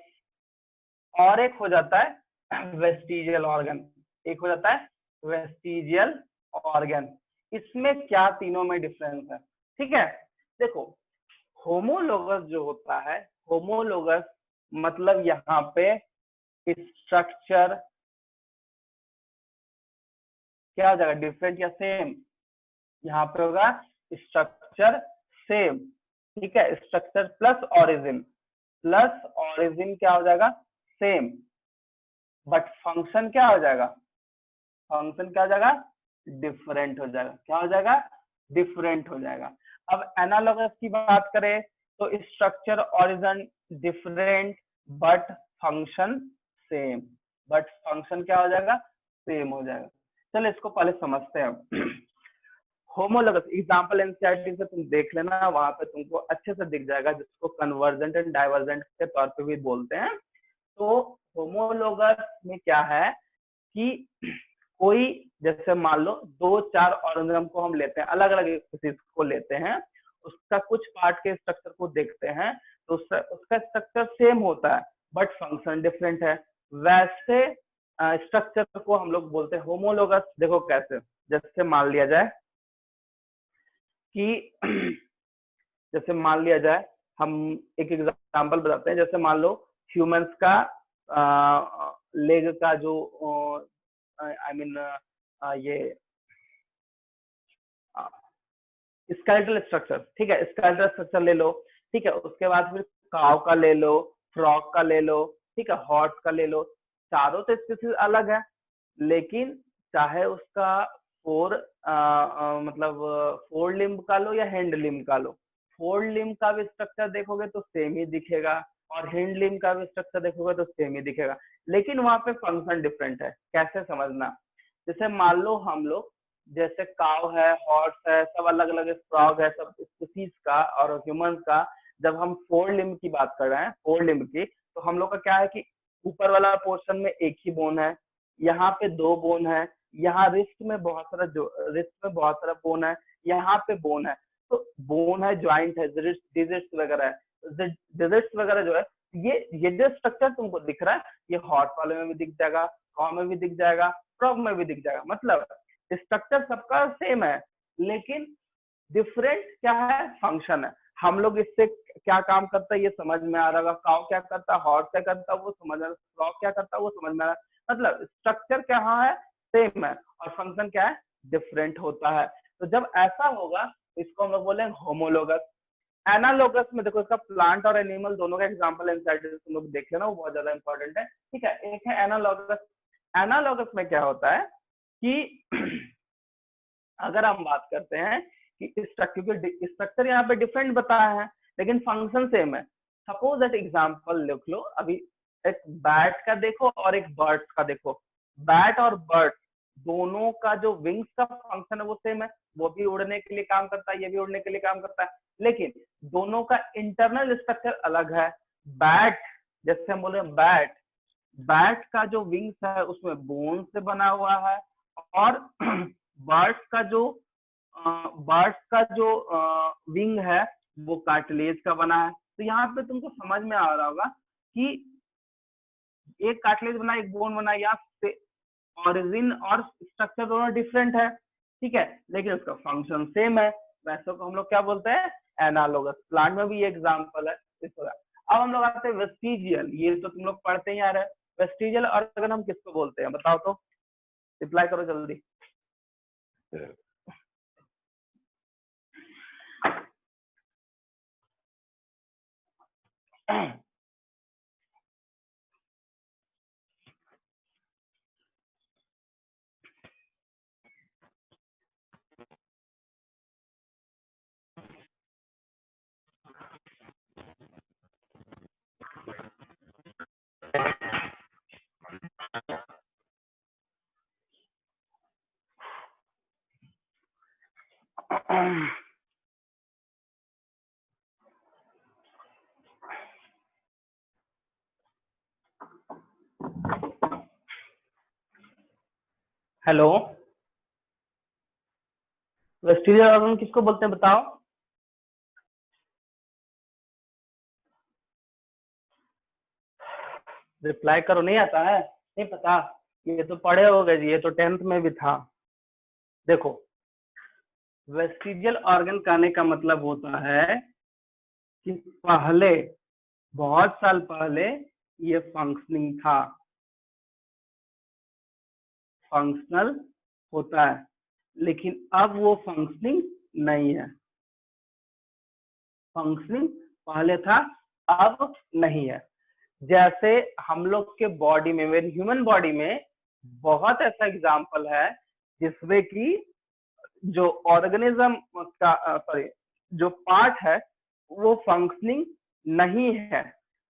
और एक हो जाता है वेस्टिजियल ऑर्गन, एक हो जाता है वेस्टिजियल ऑर्गन। इसमें क्या तीनों में डिफरेंस है, ठीक है। देखो होमोलोगस जो होता है, होमोलोगस मतलब यहाँ पे स्ट्रक्चर क्या हो जाएगा, डिफरेंट या सेम, यहाँ पे होगा स्ट्रक्चर सेम, ठीक है। स्ट्रक्चर प्लस ऑरिजिन क्या हो जाएगा, सेम, बट फंक्शन क्या हो जाएगा, फंक्शन क्या हो जाएगा, डिफरेंट हो जाएगा, क्या हो जाएगा, डिफरेंट हो जाएगा। अब एनालॉगस की बात करें तो structure origin different but function same, but function क्या हो जाएगा, सेम हो जाएगा। चलो इसको पहले समझते हैं। होमोलोगस एग्जांपल एनसीईआरटी से तुम देख लेना, वहां पे तुमको अच्छे से दिख जाएगा, जिसको कन्वर्जेंट एंड डाइवर्जेंट के तौर पे भी बोलते हैं। तो होमोलोगस में क्या है कि कोई जैसे मान लो 2-4 ऑर्गेनिज्म को हम लेते हैं, अलग अलग स्पीसीज को लेते हैं, उसका कुछ पार्ट के स्ट्रक्चर को देखते हैं, तो उसका स्ट्रक्चर सेम होता है बट फंक्शन डिफरेंट है। वैसे स्ट्रक्चर को हम लोग बोलते हैं होमोलोगस। देखो कैसे, जैसे मान लिया जाए कि जैसे मान लिया जाए, हम एक एग्जांपल बताते हैं, जैसे मान लो ह्यूमंस का लेग का जो आई मीन ये स्केलेटल स्ट्रक्चर, ठीक है, स्केलेटल स्ट्रक्चर ले लो, ठीक है। उसके बाद फिर काव का ले लो, फ्रॉग का ले लो, ठीक है, हॉर्स का ले लो। चारों तो स्पीसीज अलग है, लेकिन चाहे उसका मतलब 4 लिम्ब का लो या हैंड लिम्ब का लो, 4 लिम्ब का भी स्ट्रक्चर देखोगे तो सेम ही दिखेगा, और हैंड लिम्ब का भी स्ट्रक्चर देखोगे तो सेम ही दिखेगा, लेकिन वहां पे फंक्शन डिफरेंट है। कैसे समझना, जैसे मान लो हम लोग, जैसे काव है, हॉर्स है, सब अलग अलग, फ्रॉग है, सब स्पीसीज का और ह्यूमन का। जब हम 4 लिम्ब की बात कर रहे हैं, 4 लिम्ब की, तो हम लोग का क्या है कि ऊपर वाला पोर्शन में एक ही बोन है, यहाँ पे 2 बोन है, यहाँ रिस्ट में बहुत सारा बोन है, यहाँ पे बोन है, तो बोन है, ज्वाइंट है, डिजिट्स वगैरह है। डिजिट्स वगैरह जो है, ये जो स्ट्रक्चर तुमको दिख रहा है, ये हॉर्स वाले में भी दिख जाएगा, काव में भी दिख जाएगा, फ्रॉग में भी दिख जाएगा। मतलब स्ट्रक्चर सबका सेम है, लेकिन डिफरेंट क्या है, फंक्शन है। हम लोग इससे क्या काम करता है ये समझ में आ रहा होगा, काव क्या करता है, हॉर्स क्या करता है वो समझ में आ रहा है, फ्रॉग क्या करता है वो समझ में आ रहा है। मतलब स्ट्रक्चर क्या है, सेम है, और फंक्शन क्या है, डिफरेंट होता है। तो जब ऐसा होगा इसको हम लोग बोलेंगे होमोलोगस। एनालोगस में देखो, इसका प्लांट और एनिमल दोनों का एग्जांपल इनसाइड तुम लोग देख लेना, वो बहुत ज्यादा इंपॉर्टेंट है, ठीक है। एक है एनालोगस। एनालोगस में क्या होता है कि अगर हम बात करते हैं कि स्ट्रक्चर यहाँ पे डिफरेंट बताया है, लेकिन फंक्शन सेम है। सपोज दैट एग्जांपल लिख लो, अभी एक बैट का देखो और एक बर्ड का देखो। बैट और बर्ड दोनों का जो विंग्स का फंक्शन है वो सेम है, वो भी उड़ने के लिए काम करता है, ये भी उड़ने के लिए काम करता है, लेकिन दोनों का इंटरनल स्ट्रक्चर अलग है। बैट, जैसे हम बोले बैट, बैट का जो विंग्स है उसमें बोन से बना हुआ है, और बर्ड्स का जो विंग है वो कार्टिलेज का बना है। तो यहाँ पे तुमको समझ में आ रहा होगा कि एक कार्टिलेज बना, एक बोन बना, या ओरिजिन और स्ट्रक्चर दोनों डिफरेंट है, ठीक है, लेकिन उसका फंक्शन सेम है। वैसे को हम लोग क्या बोलते हैं, एनालोगस। प्लांट में भी ये एग्जाम्पल है इस तरह। अब हम लोग आते हैं वेस्टिजियल, ये तो तुम लोग पढ़ते ही आ रहे हैं। वेस्टिजियल ऑर्गन हम किसको बोलते हैं, बताओ तो, रिप्लाई करो जल्दी। हेलो, वेस्टिजियल ऑर्गन किसको बोलते हैं बताओ। रिप्लाई करो, नहीं आता है, नहीं पता, ये तो पढ़े हो गए जी, ये तो 10th में भी था। देखो वेस्टिजियल ऑर्गन कहने का मतलब होता है कि पहले, बहुत साल पहले ये फंक्शनिंग था, फंक्शनल होता है, लेकिन अब वो फंक्शनिंग नहीं है। फंक्शनिंग पहले था, अब नहीं है। जैसे हम लोग के बॉडी में, मेरी ह्यूमन बॉडी में बहुत ऐसा एग्जाम्पल है जिसमें कि जो ऑर्गेनिज्म का सॉरी जो पार्ट है वो फंक्शनिंग नहीं है,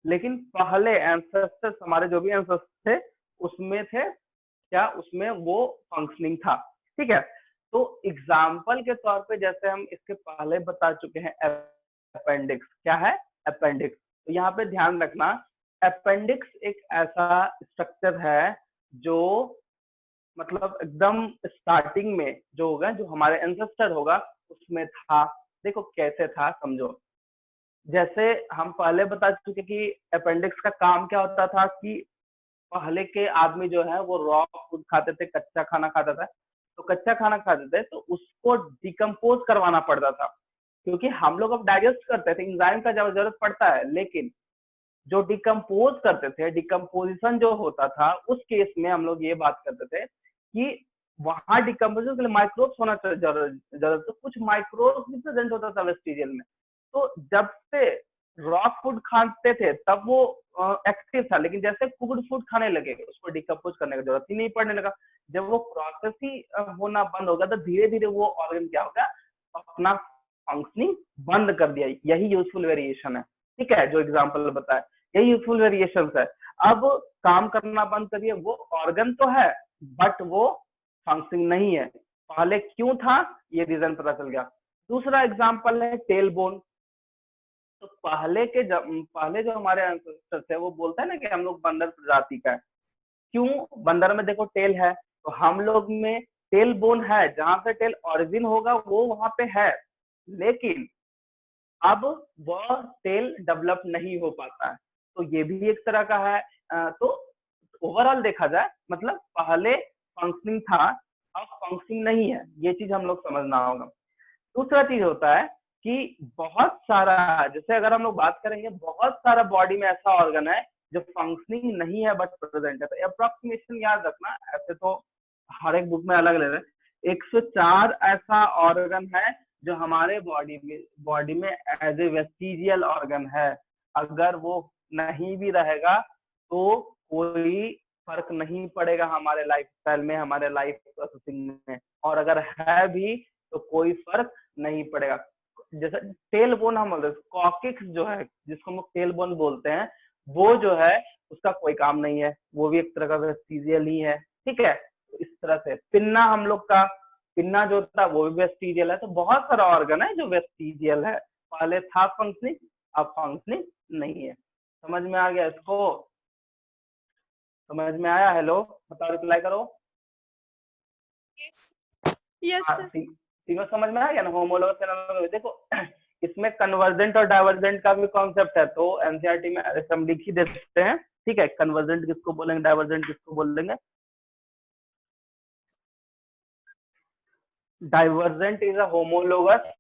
लेकिन पहले एंसेस्टर्स, हमारे जो भी एंसेस्टर्स थे उसमें थे क्या, उसमें वो फंक्शनिंग था। ठीक है, तो एग्जाम्पल के तौर पे जैसे हम इसके पहले बता चुके हैं, अपेंडिक्स क्या है, अपेंडिक्स। तो यहाँ पे ध्यान रखना, अपेंडिक्स एक ऐसा स्ट्रक्चर है जो मतलब एकदम स्टार्टिंग में जो होगा, जो हमारे एंसेस्टर होगा उसमें था। देखो कैसे था समझो। जैसे हम पहले बता चुके कि अपेंडिक्स का काम क्या होता था कि पहले के आदमी जो है वो रॉ फूड खाते थे, कच्चा खाना खाता था। तो कच्चा खाना खाते थे तो उसको डिकम्पोज करवाना पड़ता था, क्योंकि हम लोग अब डाइजेस्ट करते थे, इंजाइम का जरूरत पड़ता है, लेकिन जो डिकम्पोज करते थे, डिकम्पोजिशन जो होता था, उस केस में हम लोग ये बात करते थे कि वहां डिकम्पोजिशन के लिए माइक्रोब्स होना जरूरत, तो कुछ माइक्रोब्स भी प्रेजेंट होता था वेस्टिजियल में। तो जब से रॉ फूड खाते थे तब वो एक्टिव था, लेकिन जैसे कुक्ड फूड खाने लगे उसको डिकम्पोज करने की जरूरत ही नहीं पड़ने लगा। जब वो प्रोसेस ही होना बंद होगा तो धीरे धीरे वो ऑर्गन क्या होगा, अपना फंक्शनिंग बंद कर दिया। यही यूजफुल वेरिएशन है। ठीक है, जो एग्जाम्पल बताया यही यूजफुल वेरिएशन है। अब काम करना बंद करिए, वो ऑर्गन तो है बट वो फंक्शनिंग नहीं है। पहले क्यों था ये रीजन पता चल गया। दूसरा एग्जाम्पल है टेल बोन। तो पहले जो हमारे एंसेस्टर्स है वो बोलते हैं ना कि हम लोग बंदर प्रजाति का है। क्यों, बंदर में देखो टेल है, तो हम लोग में टेल बोन है, जहां से टेल ओरिजिन होगा वो वहां पे है, लेकिन अब वह टेल डेवलप नहीं हो पाता है। तो ये भी एक तरह का है। तो ओवरऑल देखा जाए मतलब पहले फंक्शनिंग था, अब फंक्शनिंग नहीं है, ये चीज हम लोग समझना होगा। दूसरा चीज होता है कि बहुत सारा, जैसे अगर हम लोग बात करेंगे, बहुत सारा बॉडी में ऐसा ऑर्गन है जो फंक्शनिंग नहीं है बट प्रेजेंट है। तो अप्रोक्सीमेशन याद रखना, ऐसे तो हर एक बुक में अलग ले रहे हैं। 104 ऐसा ऑर्गन है जो हमारे बॉडी में एज ए वेस्टिजियल ऑर्गन है। अगर वो नहीं भी रहेगा तो कोई फर्क नहीं पड़ेगा हमारे लाइफस्टाइल में, हमारे लाइफ प्रोसेसिंग में, और अगर है भी तो कोई फर्क नहीं पड़ेगा। जैसे टेल बोन हम बोलते हैं, कॉकिक्स जो है जिसको हम लोग टेल बोन बोलते हैं, वो जो है उसका कोई काम नहीं है, वो भी एक तरह का वेस्टिजियल ही है। ठीक है, तो इस तरह से पिन्ना, हम लोग का पिन्ना जो था वो भी वेस्टिजियल है। तो बहुत सारा ऑर्गन है जो वेस्टिजियल है, पहले था फंक्शनिंग, अब फंक्शनिंग नहीं है। समझ में आ गया इसको, समझ में आया? हेलो, बताओ, रिप्लाई करो। यस यस हाँ, सर। तीनों समझ में आ गया ना, होमोलॉगस एनालॉगस। देखो इसमें कन्वर्जेंट और डाइवर्जेंट का भी कॉन्सेप्ट है, तो एनसीईआरटी में ऐसे हम लिख ही देते हैं। ठीक है, कन्वर्जेंट किसको बोलेंगे, डाइवर्जेंट किसको बोलेंगे। डाइवर्जेंट इज अ होमोलॉगस,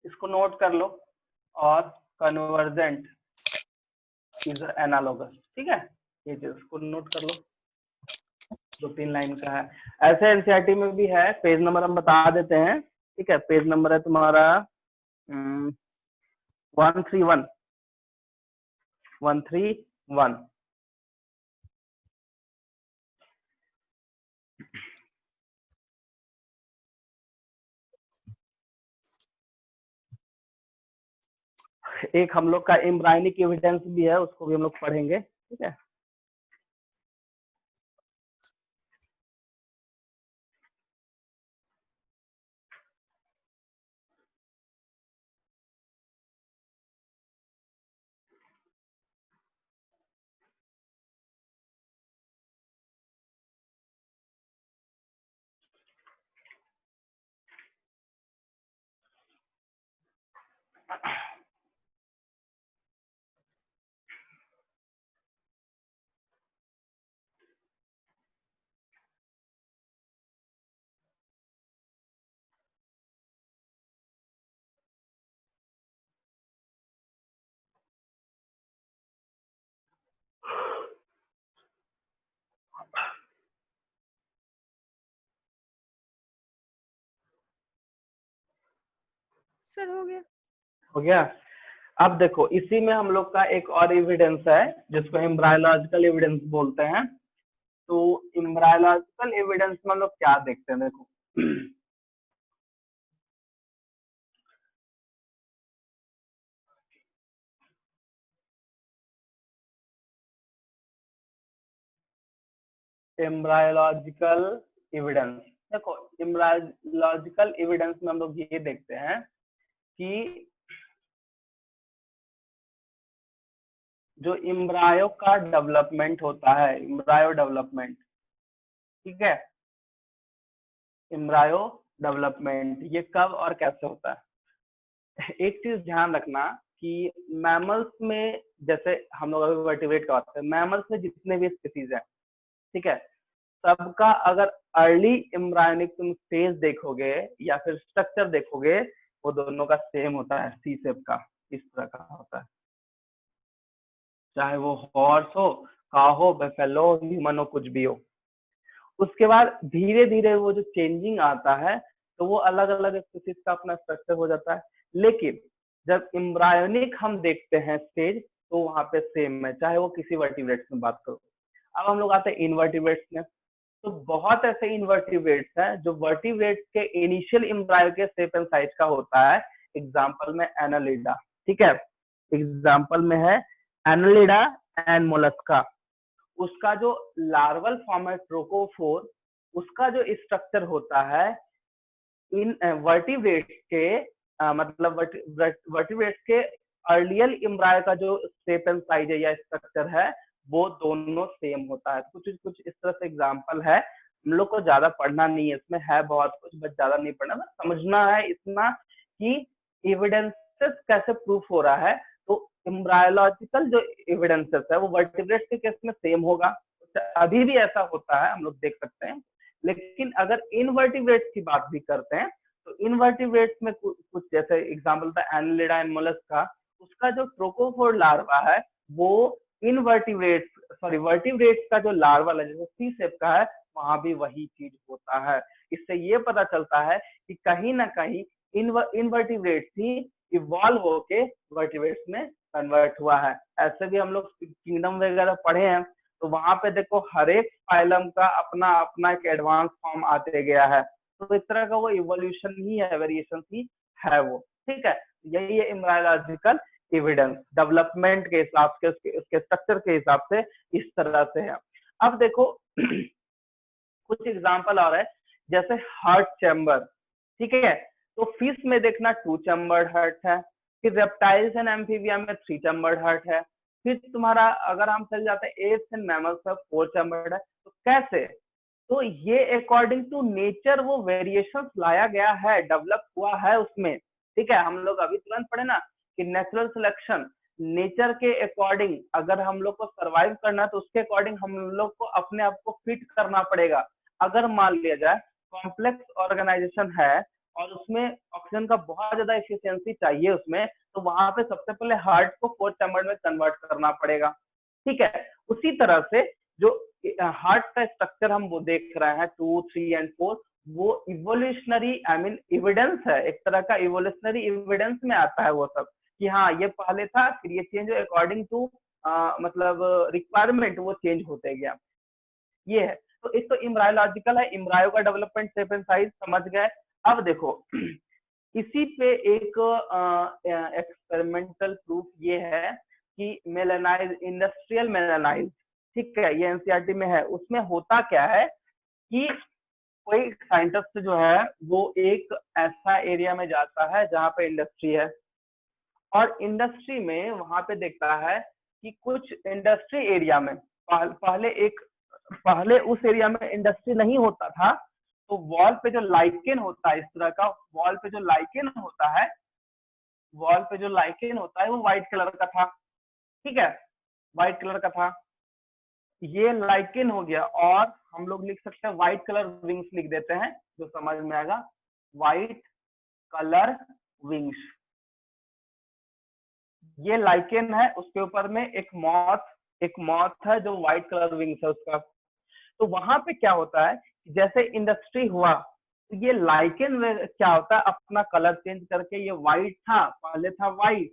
इसको नोट कर लो, और कन्वर्जेंट इज अ एनालॉगस। ठीक है, ये चीज इसको नोट कर लो, 2-3 लाइन का है। ऐसे एनसीईआरटी में भी है, पेज नंबर हम बता देते हैं। ठीक है, पेज नंबर है तुम्हारा 131, 131। एक हम लोग का एम्ब्रायनिक एविडेंस भी है, उसको भी हम लोग पढ़ेंगे। ठीक है, सर हो गया। हो गया। अब देखो इसी में हम लोग का एक और एविडेंस है जिसको एम्ब्रायोलॉजिकल एविडेंस बोलते हैं। तो एम्ब्रायोलॉजिकल एविडेंस में हम लोग क्या देखते हैं, देखो एम्ब्रायोलॉजिकल एविडेंस, देखो एम्ब्रायोलॉजिकल एविडेंस में हम लोग ये देखते हैं कि जो एम्ब्रायो का डेवलपमेंट होता है, एम्ब्रायो डेवलपमेंट, ठीक है, एम्ब्रायो डेवलपमेंट ये कब और कैसे होता है। एक चीज ध्यान रखना कि मैमल्स में, जैसे हम लोग अभी वर्टिब्रेट का बात करें, मैमल्स में जितने भी स्पीसीज हैं, ठीक है, सबका अगर अर्ली एम्ब्रायोनिक तुम स्टेज देखोगे या फिर स्ट्रक्चर देखोगे, वो दोनों का सेम होता है, सी शेप का, इस तरह का होता है, चाहे वो हॉर्स हो, काऊ हो, बेफेलो, ह्यूमन हो, कुछ भी हो। उसके बाद धीरे धीरे वो जो चेंजिंग आता है तो वो अलग अलग स्पीसीज का अपना स्ट्रक्चर हो जाता है, लेकिन जब एम्ब्रायोनिक हम देखते हैं स्टेज तो वहां पे सेम है, चाहे वो किसी वर्टिब्रेट्स में बात करो। अब हम लोग आते हैं इनवर्टिब्रेट्स में। तो बहुत ऐसे इनवर्टिब्रेट्स हैं जो वर्टिब्रेट्स के इनिशियल एम्ब्रायो के शेप एंड साइज का होता है। एग्जांपल में एनालिडा, ठीक है, एग्जांपल में है एनालिडा एंड मोलस्का। उसका जो लार्वल फॉर्म है ट्रोकोफोर, उसका जो स्ट्रक्चर होता है इन वर्टिब्रेट्स के मतलब वर्टिब्रेट्स के अर्लियल एम्ब्रायो का जो शेप एंड साइज है या स्ट्रक्चर है वो दोनों सेम होता है। कुछ कुछ इस तरह से एग्जांपल है, हम लोग को ज्यादा पढ़ना नहीं है, इसमें है बहुत कुछ, बस ज्यादा नहीं पढ़ना, बस समझना है इतना कि एविडेंसेस कैसे प्रूफ हो रहा है। तो एम्ब्रायोलॉजिकल जो एविडेंसेस है वो वर्टिब्रेट्स के केस में सेम होगा, अभी भी ऐसा होता है, हम लोग देख सकते हैं। लेकिन अगर इनवर्टिब्रेट्स की बात भी करते हैं तो इनवर्टिब्रेट्स में कुछ जैसे एग्जांपल था एनालिडा एंड मोलस्का, उसका जो ट्रोकोफोर लार्वा है वो वर्टिब्रेट्स का जो लार्वा है जैसे सी शेप का है, वहां भी वही चीज होता है। इससे ये पता चलता है कि कहीं ना कहीं इनवर्टिब्रेट्स ही इवॉल्व होके वर्टिब्रेट्स में कन्वर्ट हुआ है। ऐसे भी हम लोग किंगडम वगैरह पढ़े हैं तो वहां पे देखो हर एक फाइलम का अपना अपना एक एडवांस फॉर्म आते गया है, तो इस तरह का वो इवोल्यूशन ही है, वेरिएशन ही है वो, ठीक है। यही है एम्ब्रायोलॉजिकल एविडेंस, डेवलपमेंट के हिसाब से, उसके स्ट्रक्चर के हिसाब से इस तरह से है। अब देखो कुछ एग्जांपल और है, जैसे हार्ट चैम्बर, ठीक है, तो फिश में देखना 2 चैम्बर्ड हार्ट है, फिर रेप्टाइल्स एंड एम्फीबिया में 3 चैम्बर्ड हार्ट है, फिर तुम्हारा अगर हम चल जाते हैं एप्स एंड मैमल्स में 4 चैम्बर्ड है। तो कैसे, तो ये अकॉर्डिंग टू नेचर वो वेरिएशंस लाया गया है, डेवलप हुआ है उसमें, ठीक है। हम लोग अभी तुरंत पढ़े ना कि नेचुरल सिलेक्शन, नेचर के अकॉर्डिंग अगर हम लोग को सरवाइव करना है तो उसके अकॉर्डिंग हम लोग को अपने आप को फिट करना पड़ेगा। अगर मान लिया जाए कॉम्प्लेक्स ऑर्गेनाइजेशन है और उसमें ऑक्सीजन का बहुत ज्यादा एफिशिएंसी चाहिए उसमें, तो वहां पे सबसे पहले हार्ट को 4 चैम्बर में कन्वर्ट करना पड़ेगा, ठीक है। उसी तरह से जो हार्ट का स्ट्रक्चर हम वो देख रहे हैं 2, 3 एंड 4, वो इवोल्यूशनरी आई मीन एविडेंस है, एक तरह का इवोल्यूशनरी एविडेंस में आता है वो सब, कि हाँ ये पहले था फिर ये चेंज अकॉर्डिंग टू मतलब रिक्वायरमेंट वो चेंज होते गया, ये है। तो एक तो एम्ब्रायोलॉजिकल है, एम्ब्रायो का डेवलपमेंट शेप एंड साइज समझ गए। अब देखो इसी पे एक एक्सपेरिमेंटल प्रूफ ये है कि मेलानाइज, इंडस्ट्रियल मेलानाइज, ठीक है, ये एनसीईआरटी में है। उसमें होता क्या है कि कोई साइंटिस्ट जो है वो एक ऐसा एरिया में जाता है जहाँ पे इंडस्ट्री है, और इंडस्ट्री में वहां पे देखता है कि कुछ इंडस्ट्री एरिया में पहले उस एरिया में इंडस्ट्री नहीं होता था, तो वॉल पे जो लाइकेन होता है, इस तरह का वॉल पे जो लाइकेन होता है, वो व्हाइट कलर का था, ठीक है, व्हाइट कलर का था। ये लाइकेन हो गया, और हम लोग लिख सकते हैं व्हाइट कलर विंग्स लिख देते हैं, जो समझ में आएगा, व्हाइट कलर विंग्स। ये लाइकेन है, उसके ऊपर में एक मॉथ है जो व्हाइट कलर विंग्स है उसका। तो वहां पे क्या होता है, जैसे इंडस्ट्री हुआ, तो ये लाइकेन क्या होता है, अपना कलर चेंज करके, ये व्हाइट था, पहले था व्हाइट,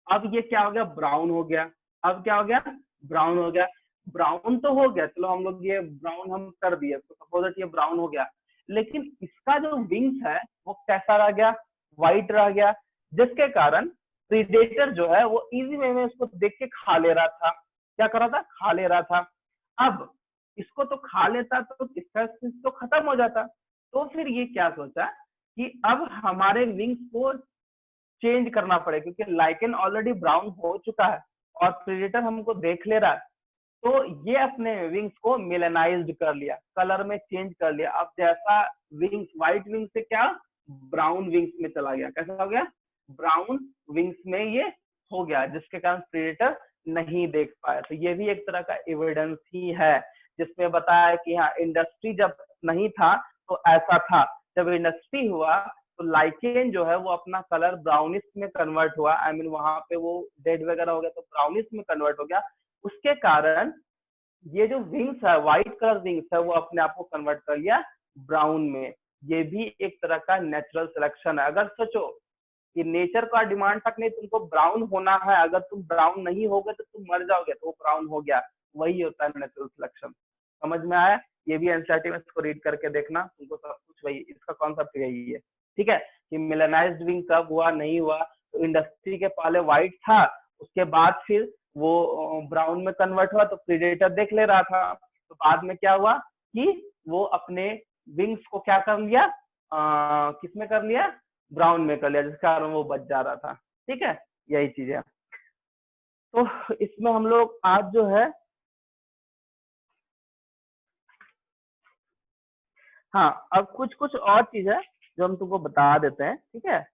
अब ये क्या हो गया, ब्राउन हो गया। अब क्या हो गया, ब्राउन हो गया। ब्राउन तो हो गया, चलो हम लोग ये ब्राउन हम कर दिए, तो सपोज ये ब्राउन हो गया, लेकिन इसका जो विंग्स है वो कैसा रह गया, व्हाइट रह गया, जिसके कारण प्रीडेटर जो है वो इजी वे में उसको देख के खा ले रहा था। क्या कर रहा था, खा ले रहा था। अब इसको तो खा लेता तो इसका तो खत्म हो जाता। तो फिर ये क्या सोचा कि अब हमारे विंग्स को चेंज करना पड़ेगा, क्योंकि लाइकेन ऑलरेडी ब्राउन हो चुका है और प्रेडेटर हमको देख ले रहा है, तो ये अपने विंग्स को मिलेनाइज्ड कर लिया, कलर में चेंज कर लिया। अब जैसा विंग्स व्हाइट विंग से क्या ब्राउन विंग्स में चला गया, कैसा हो गया, ब्राउन विंग्स में ये हो गया, जिसके कारण प्रेडेटर नहीं देख पाया। तो ये भी एक तरह का एविडेंस ही है, जिसमें बताया कि हाँ, इंडस्ट्री जब नहीं था तो ऐसा था, जब इंडस्ट्री हुआ तो लाइकेन जो है वो अपना कलर ब्राउनिश में कन्वर्ट हुआ, आई मीन वहां पे वो डेड वगैरह हो गया तो ब्राउनिश में कन्वर्ट हो गया, उसके कारण ये जो विंग्स है, व्हाइट कलर विंग्स है, वो अपने आप को कन्वर्ट कर लिया ब्राउन में। ये भी एक तरह का नेचुरल सिलेक्शन है। अगर सोचो कि नेचर का डिमांड तक नहीं, तुमको ब्राउन होना है, अगर तुम ब्राउन नहीं होगे तो तुम मर जाओगे, तो वो ब्राउन हो गया, वही होता है नेचुरल सिलेक्शन। समझ में आया? ये भी एनसीईआरटी में इसको रीड करके देखना, तुमको सब कुछ वही, इसका कॉन्सेप्ट यही है। ठीक है, कि मिलेनाइज्ड विंग कब हुआ, नहीं हुआ, तो इंडस्ट्री के पहले व्हाइट था, उसके बाद फिर वो ब्राउन में कन्वर्ट हुआ, तो प्रीडेटर देख ले रहा था, तो बाद में क्या हुआ कि वो अपने विंग्स को क्या कर लिया, किस में कर लिया, ब्राउन में कर लिया, जिस कारण वो बच जा रहा था। ठीक है, यही चीज है। तो इसमें हम लोग आज जो है, हाँ, अब कुछ कुछ और चीज है जो हम तुमको बता देते हैं। ठीक है,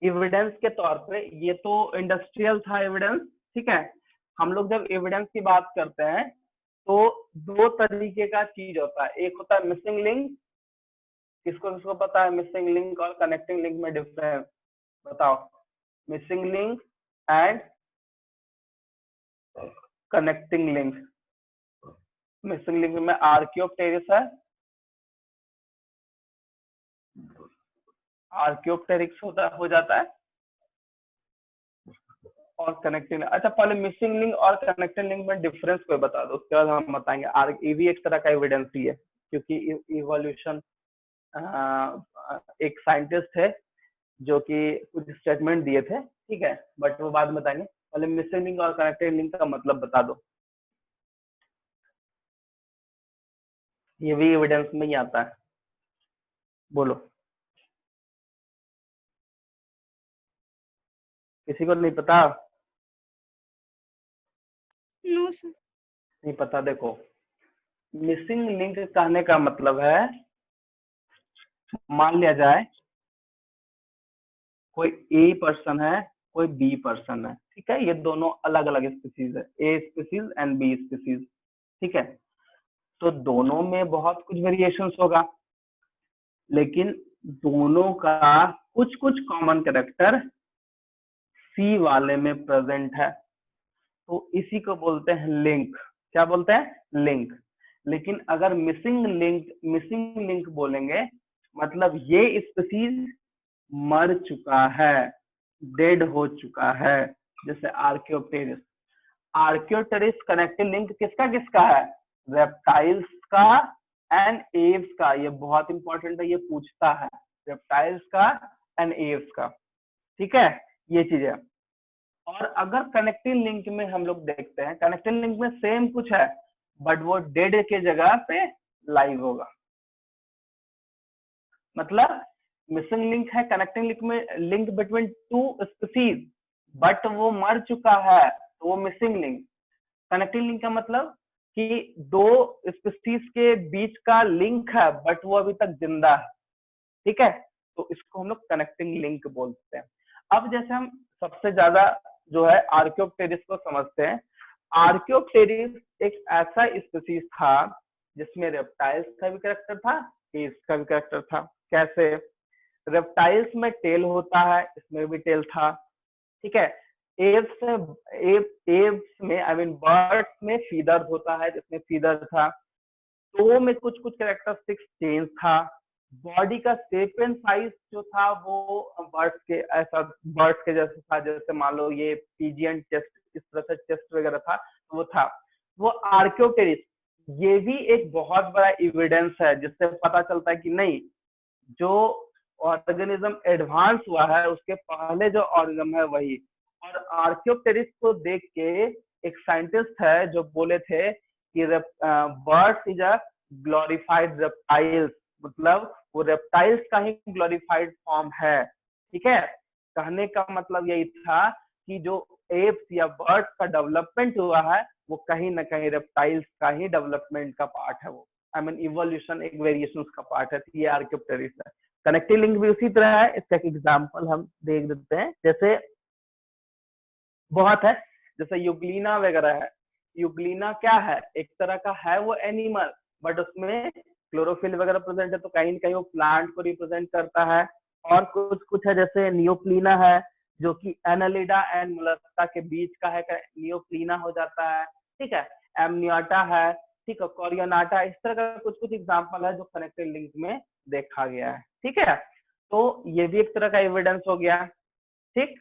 एविडेंस के तौर पे ये तो इंडस्ट्रियल था एविडेंस। ठीक है, हम लोग जब एविडेंस की बात करते हैं तो दो तरीके का चीज होता है, एक होता है मिसिंग लिंक। किसको किसको पता है मिसिंग लिंक और कनेक्टिंग लिंक में डिफरेंस? बताओ, missing link and connecting link. Missing link में आर्कियोप्टेरिक्स है, आर्कियोप्टेरिक्स हो जाता है, और कनेक्टिंग। अच्छा, पहले मिसिंग लिंक और कनेक्टिंग लिंक में डिफरेंस कोई बता दो, उसके बाद हम बताएंगे। ये भी एक तरह का एविडेंस ही है, क्योंकि इवोल्यूशन एक साइंटिस्ट है जो कि कुछ स्टेटमेंट दिए थे। ठीक है, बट वो बाद में बताएंगे। पहले मिसिंग लिंक और कनेक्टिंग लिंक का मतलब बता दो। ये भी एविडेंस में ही आता है, बोलो। किसी को नहीं पता? No sir. नहीं पता? देखो, मिसिंग लिंक कहने का मतलब है, मान लिया जाए कोई ए पर्सन है, कोई बी पर्सन है। ठीक है, ये दोनों अलग अलग स्पीसीज है, A species and B species. ठीक है, तो दोनों में बहुत कुछ वेरिएशंस होगा, लेकिन दोनों का कुछ कुछ कॉमन कैरेक्टर सी वाले में प्रेजेंट है, तो इसी को बोलते हैं लिंक। क्या बोलते हैं? लिंक। लेकिन अगर मिसिंग लिंक बोलेंगे, मतलब ये स्पीसीज मर चुका है, डेड हो चुका है, जैसे आर्कियोप्टेरिस। आर्कियोप्टेरिस कनेक्टिंग लिंक किसका किसका है? रेप्टाइल्स का एंड एव्स का। ये बहुत इंपॉर्टेंट है, ये पूछता है, रेप्टाइल्स का एंड एव्स का। ठीक है, ये चीज है। और अगर कनेक्टिंग लिंक में हम लोग देखते हैं, कनेक्टिंग लिंक में सेम कुछ है, बट वो डेड के जगह पे लाइव होगा। मतलब मिसिंग लिंक है कनेक्टिंग लिंक में, link between two species, but वो मर चुका है, तो वो मिसिंग लिंक। कनेक्टिंग लिंक का मतलब कि दो स्पीसीज के बीच का लिंक है, बट वो अभी तक जिंदा है। ठीक है, तो इसको हम लोग कनेक्टिंग लिंक बोलते हैं। अब जैसे हम सबसे ज्यादा जो है आर्कियोप्टेरिस को समझते हैं। आर्कियोप्टेरिस एक ऐसा स्पीसीज था जिसमें रेप्टाइल्स का भी कैरेक्टर था, एव्स का भी कैरेक्टर था। कैसे? रेप्टाइल्स में टेल होता है, इसमें भी टेल था। ठीक है, एव्स में आई मीन बर्ड्स में फीदर होता है, जिसमें फीदर था। तो में कुछ कुछ कैरेक्टरिस्टिक्स चेंज था। बॉडी का शेप एंड साइज जो था वो बर्ड्स के जैसे था, जैसे मान लो ये पीजियन चेस्ट, इस तरह से चेस्ट वगैरह था, तो वो था। वो आर्कियोप्टेरिस, ये भी एक बहुत बड़ा एविडेंस है जिससे पता चलता है कि नहीं, जो ऑर्गेनिज्म एडवांस हुआ है उसके पहले जो ऑर्गेनिज्म है वही। और आर्कियोप्टेरिस को देख के एक साइंटिस्ट है जो बोले थे कि birds is a glorified reptiles, मतलब वो रेप्टाइल्स का ही ग्लोरिफाइड फॉर्म है। ठीक है, कहने का मतलब यही था कि जो एप्स या बर्ड्स का डेवलपमेंट हुआ है वो कहीं ना कहीं रेप्टाइल्स का ही डेवलपमेंट का पार्ट है, वो आई मीन इवोल्यूशन एक वेरिएशन का पार्ट है। ये आर्कियोप्टेरिस है। कनेक्टिव लिंक भी उसी तरह है, इसका एक एग्जांपल हम देख देते हैं। जैसे बहुत है, जैसे यूग्लिना वगैरह है। यूग्लिना क्या है, एक तरह का है वो एनिमल, बट उसमें क्लोरोफिल वगैरह प्रेजेंट है, तो कहीं ना कहीं वो प्लांट को रिप्रेजेंट करता है। और कुछ कुछ है, जैसे नियोप्लीना है जो कि एनालिडा एंड मोलस्का के बीच का है, नियोप्लीना हो जाता है। ठीक है, एमनियाटा है, ठीक है, कोरियोनाटा, इस तरह का कुछ कुछ एग्जाम्पल है जो कनेक्टेड लिंक में देखा गया है। ठीक है, तो ये भी एक तरह का एविडेंस हो गया। ठीक,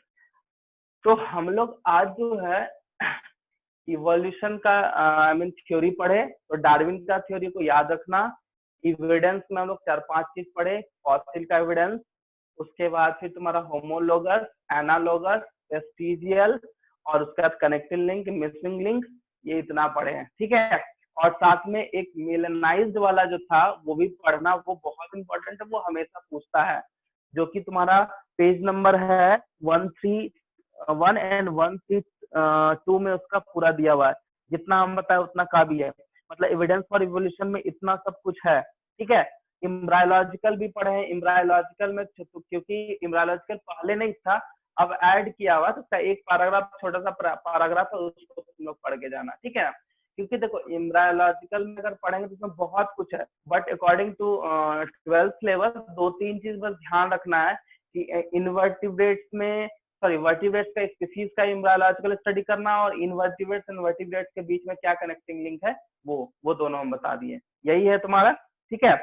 तो हम लोग आज जो है इवोल्यूशन का आई मीन थ्योरी पढ़े, तो डार्विन का थ्योरी को याद रखना। एविडेंस में हम लोग 4-5 चीज पढ़े, फॉसिल का एविडेंस, उसके बाद फिर तुम्हारा होमोलोगस, एनालोगस, वेस्टिजियल, और उसके बाद कनेक्टिंग लिंक, मिसिंग लिंक, ये इतना पढ़े हैं। ठीक है, और साथ में एक मिलेनाइज्ड वाला जो था वो भी पढ़ना, वो बहुत इंपॉर्टेंट है, वो हमेशा पूछता है, जो कि तुम्हारा पेज नंबर है 131 एंड 132 में उसका पूरा दिया हुआ है। जितना हम बताए उतना काफी है, मतलब एविडेंस फॉर इवोल्यूशन में इतना सब कुछ है। ठीक है, इम्ब्रायोलॉजिकल भी पढ़े हैं। इम्ब्रायोलॉजिकल में क्योंकि इम्ब्रायोलॉजिकल पहले नहीं था, अब ऐड किया हुआ, तो एक पैराग्राफ, छोटा सा पैराग्राफ है, उसको तुम लोग पढ़ के जाना। ठीक है, क्योंकि देखो इम्ब्रायोलॉजिकल में अगर पढ़ेंगे तो उसमें बहुत कुछ है, but according to 12th syllabus 2-3 चीज बस ध्यान रखना है कि इनवर्टिब्रेट्स में, सॉरी, वर्टिब्रेट्स का स्पीसीज का इम्ब्रायोलॉजिकल स्टडी करना, और इनवर्टिब्रेट्स एंड वर्टिब्रेट्स के बीच में क्या कनेक्टिंग लिंक है, वो दोनों हम बता दिए। यही है तुम्हारा। ठीक है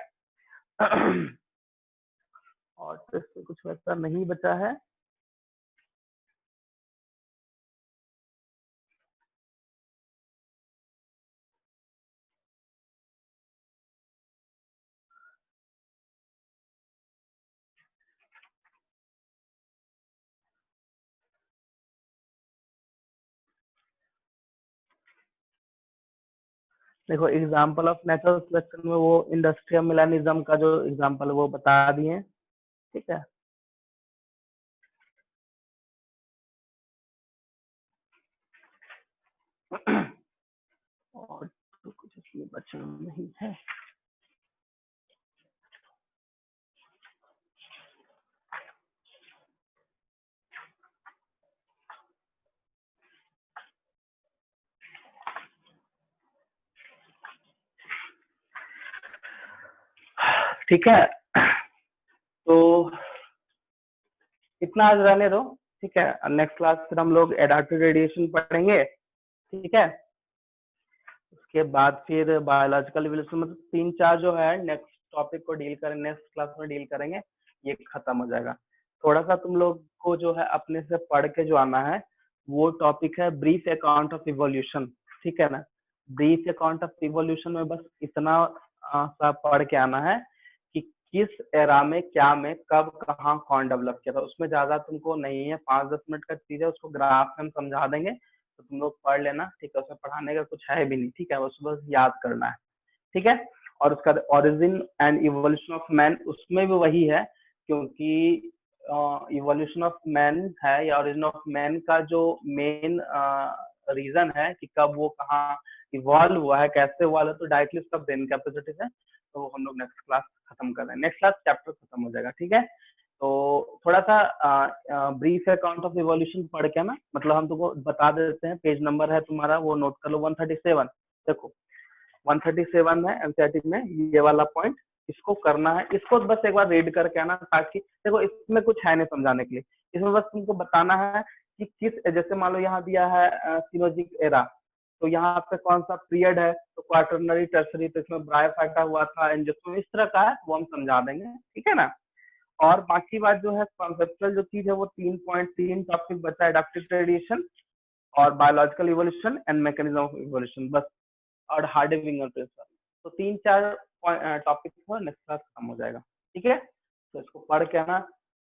और तो इससे कुछ वैसा नहीं बचा है। देखो एग्जाम्पल ऑफ नेचुरल सिलेक्शन में वो इंडस्ट्रियल मिलानिज्म का जो एग्जाम्पल है वो बता दिए। ठीक है, और तो कुछ इसमें बचा नहीं है। ठीक है, तो इतना आज रहने दो। ठीक है, नेक्स्ट क्लास फिर हम लोग एडाप्टिव रेडिएशन पढ़ेंगे। ठीक है, उसके बाद फिर बायोलॉजिकल इवोल्यूशन, मतलब 3-4 जो है नेक्स्ट टॉपिक को डील करें, नेक्स्ट क्लास में डील करेंगे, ये खत्म हो जाएगा। थोड़ा सा तुम लोग को जो है अपने से पढ़ के जो आना है वो टॉपिक है ब्रीफ अकाउंट ऑफ इवोल्यूशन। ठीक है ना, ब्रीफ अकाउंट ऑफ इवोल्यूशन में बस इतना सा पढ़ के आना है कि किस एरा में, क्या में, कब, कहाँ, कौन डेवलप किया था। उसमें ज्यादा तुमको नहीं है, 5-10 मिनट का चीज है, उसको ग्राफ में हम समझा देंगे, तो तुम लोग पढ़ लेना। ठीक है, उसमें पढ़ाने का कुछ है भी नहीं। ठीक है, उसको बस याद करना है। ठीक है, और उसका origin and evolution of man, उसमें भी वही है, क्योंकि इवोल्यूशन ऑफ मैन है या ओरिजिन ऑफ मैन का जो मेन रीजन है कि कब वो कहाँ इवॉल्व हुआ है, कैसे हुआ है, तो डायरेक्टली उसका ब्रेन कैपेसिटी है। तो हम लोग नेक्स्ट क्लास खत्म कर रहे हैं, नेक्स्ट क्लास चैप्टर खत्म हो जाएगा। ठीक है, तो थोड़ा सा ब्रीफ अकाउंट ऑफ इवोल्यूशन पढ़ के ना, मतलब हम तुमको बता देते हैं, पेज नंबर है तुम्हारा, वो नोट कर लो, 137। देखो 137 है एनसीईआरटी में, ये वाला पॉइंट इसको करना है, इसको बस एक बार रीड करके आना, ताकि देखो इसमें कुछ है नहीं समझाने के लिए, इसमें बस तुमको बताना है कि किस, जैसे मान लो यहाँ दिया है सिनोजिक एरा, तो यहाँ पे कौन सा पीरियड है, तो क्वार्टरनरी टर्सरी, तो इसमें ब्रायोफाइटा हुआ था, एंजियोस्पर्म, इस तरह का है वो हम समझा देंगे, ठीक है ना। और बाकी बात जो है कॉन्सेप्चुअल जो चीज है वो 3.3 टॉपिक बचा है, एडाप्टिव रेडिएशन और biological evolution and mechanism of evolution बस, और हार्डी विंगर प्रिंसिपल। तो 3-4 टॉपिक हो, नेक्स्ट क्लास खत्म हो जाएगा, ठीक है। तो इसको पढ़ के आना।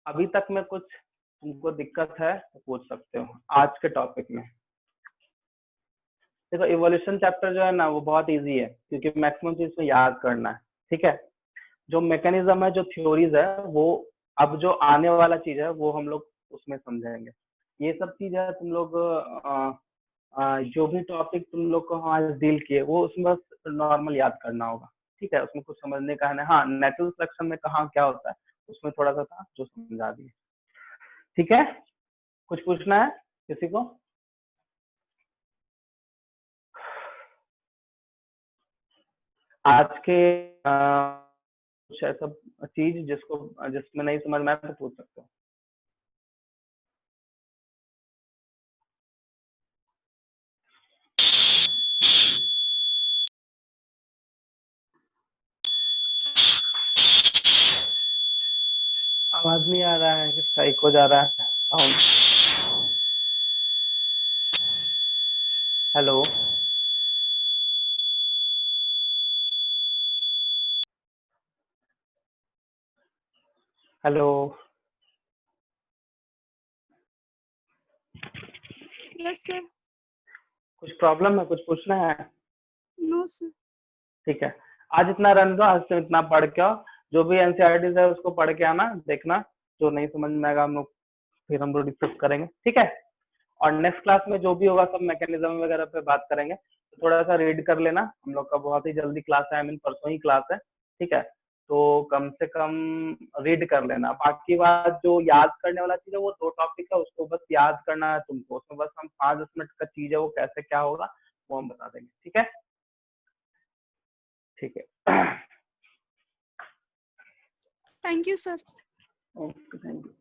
अभी तक में कुछ तुमको दिक्कत है तो पूछ सकते हो आज के टॉपिक में। देखो इवोल्यूशन चैप्टर जो है ना वो बहुत इजी है, क्योंकि मैक्सिमम चीज में याद करना है, ठीक है। जो मैकेनिज्म है, जो थ्योरीज है, वो अब जो आने वाला चीज है वो हम लोग उसमें समझेंगे। ये सब चीज है तुम लोग जो भी टॉपिक तुम लोग को आज डील किए वो उसमें बस नॉर्मल याद करना होगा, ठीक है। उसमें कुछ समझने का है, हाँ नेचुरल सिलेक्शन में कहाँ क्या होता है उसमें थोड़ा सा था जो समझा दिए, ठीक है। कुछ पूछना है किसी को? आज के कुछ ऐसा चीज जिसमें नहीं समझ में आया तो पूछ सकते हो। आवाज नहीं आ रहा है, किसका इको जा रहा है sound? Hello hello, Yes, sir. कुछ प्रॉब्लम है, कुछ पूछना है? No, sir. ठीक है, आज इतना रन दो, आज से इतना पढ़ के आओ। जो भी एनसीईआरटी है उसको पढ़ के आना, देखना जो नहीं समझ में आएगा हम लोग फिर हम लोग डिस्कस करेंगे, ठीक है। और नेक्स्ट क्लास में जो भी होगा सब मैकेनिज्म वगैरह पे बात करेंगे, तो थोड़ा सा रीड कर लेना। हम लोग का बहुत ही जल्दी क्लास है, आई मीन परसों ही क्लास है, ठीक है। तो कम से कम रीड कर लेना। बाकी बात जो याद करने वाला चीज है वो 2 टॉपिक है, उसको बस याद करना है तुमको। उसमें बस हम 5-10 मिनट का चीज है वो कैसे क्या होगा वो हम बता देंगे, ठीक है। ठीक है। Thank you, sir. Okay, thank you.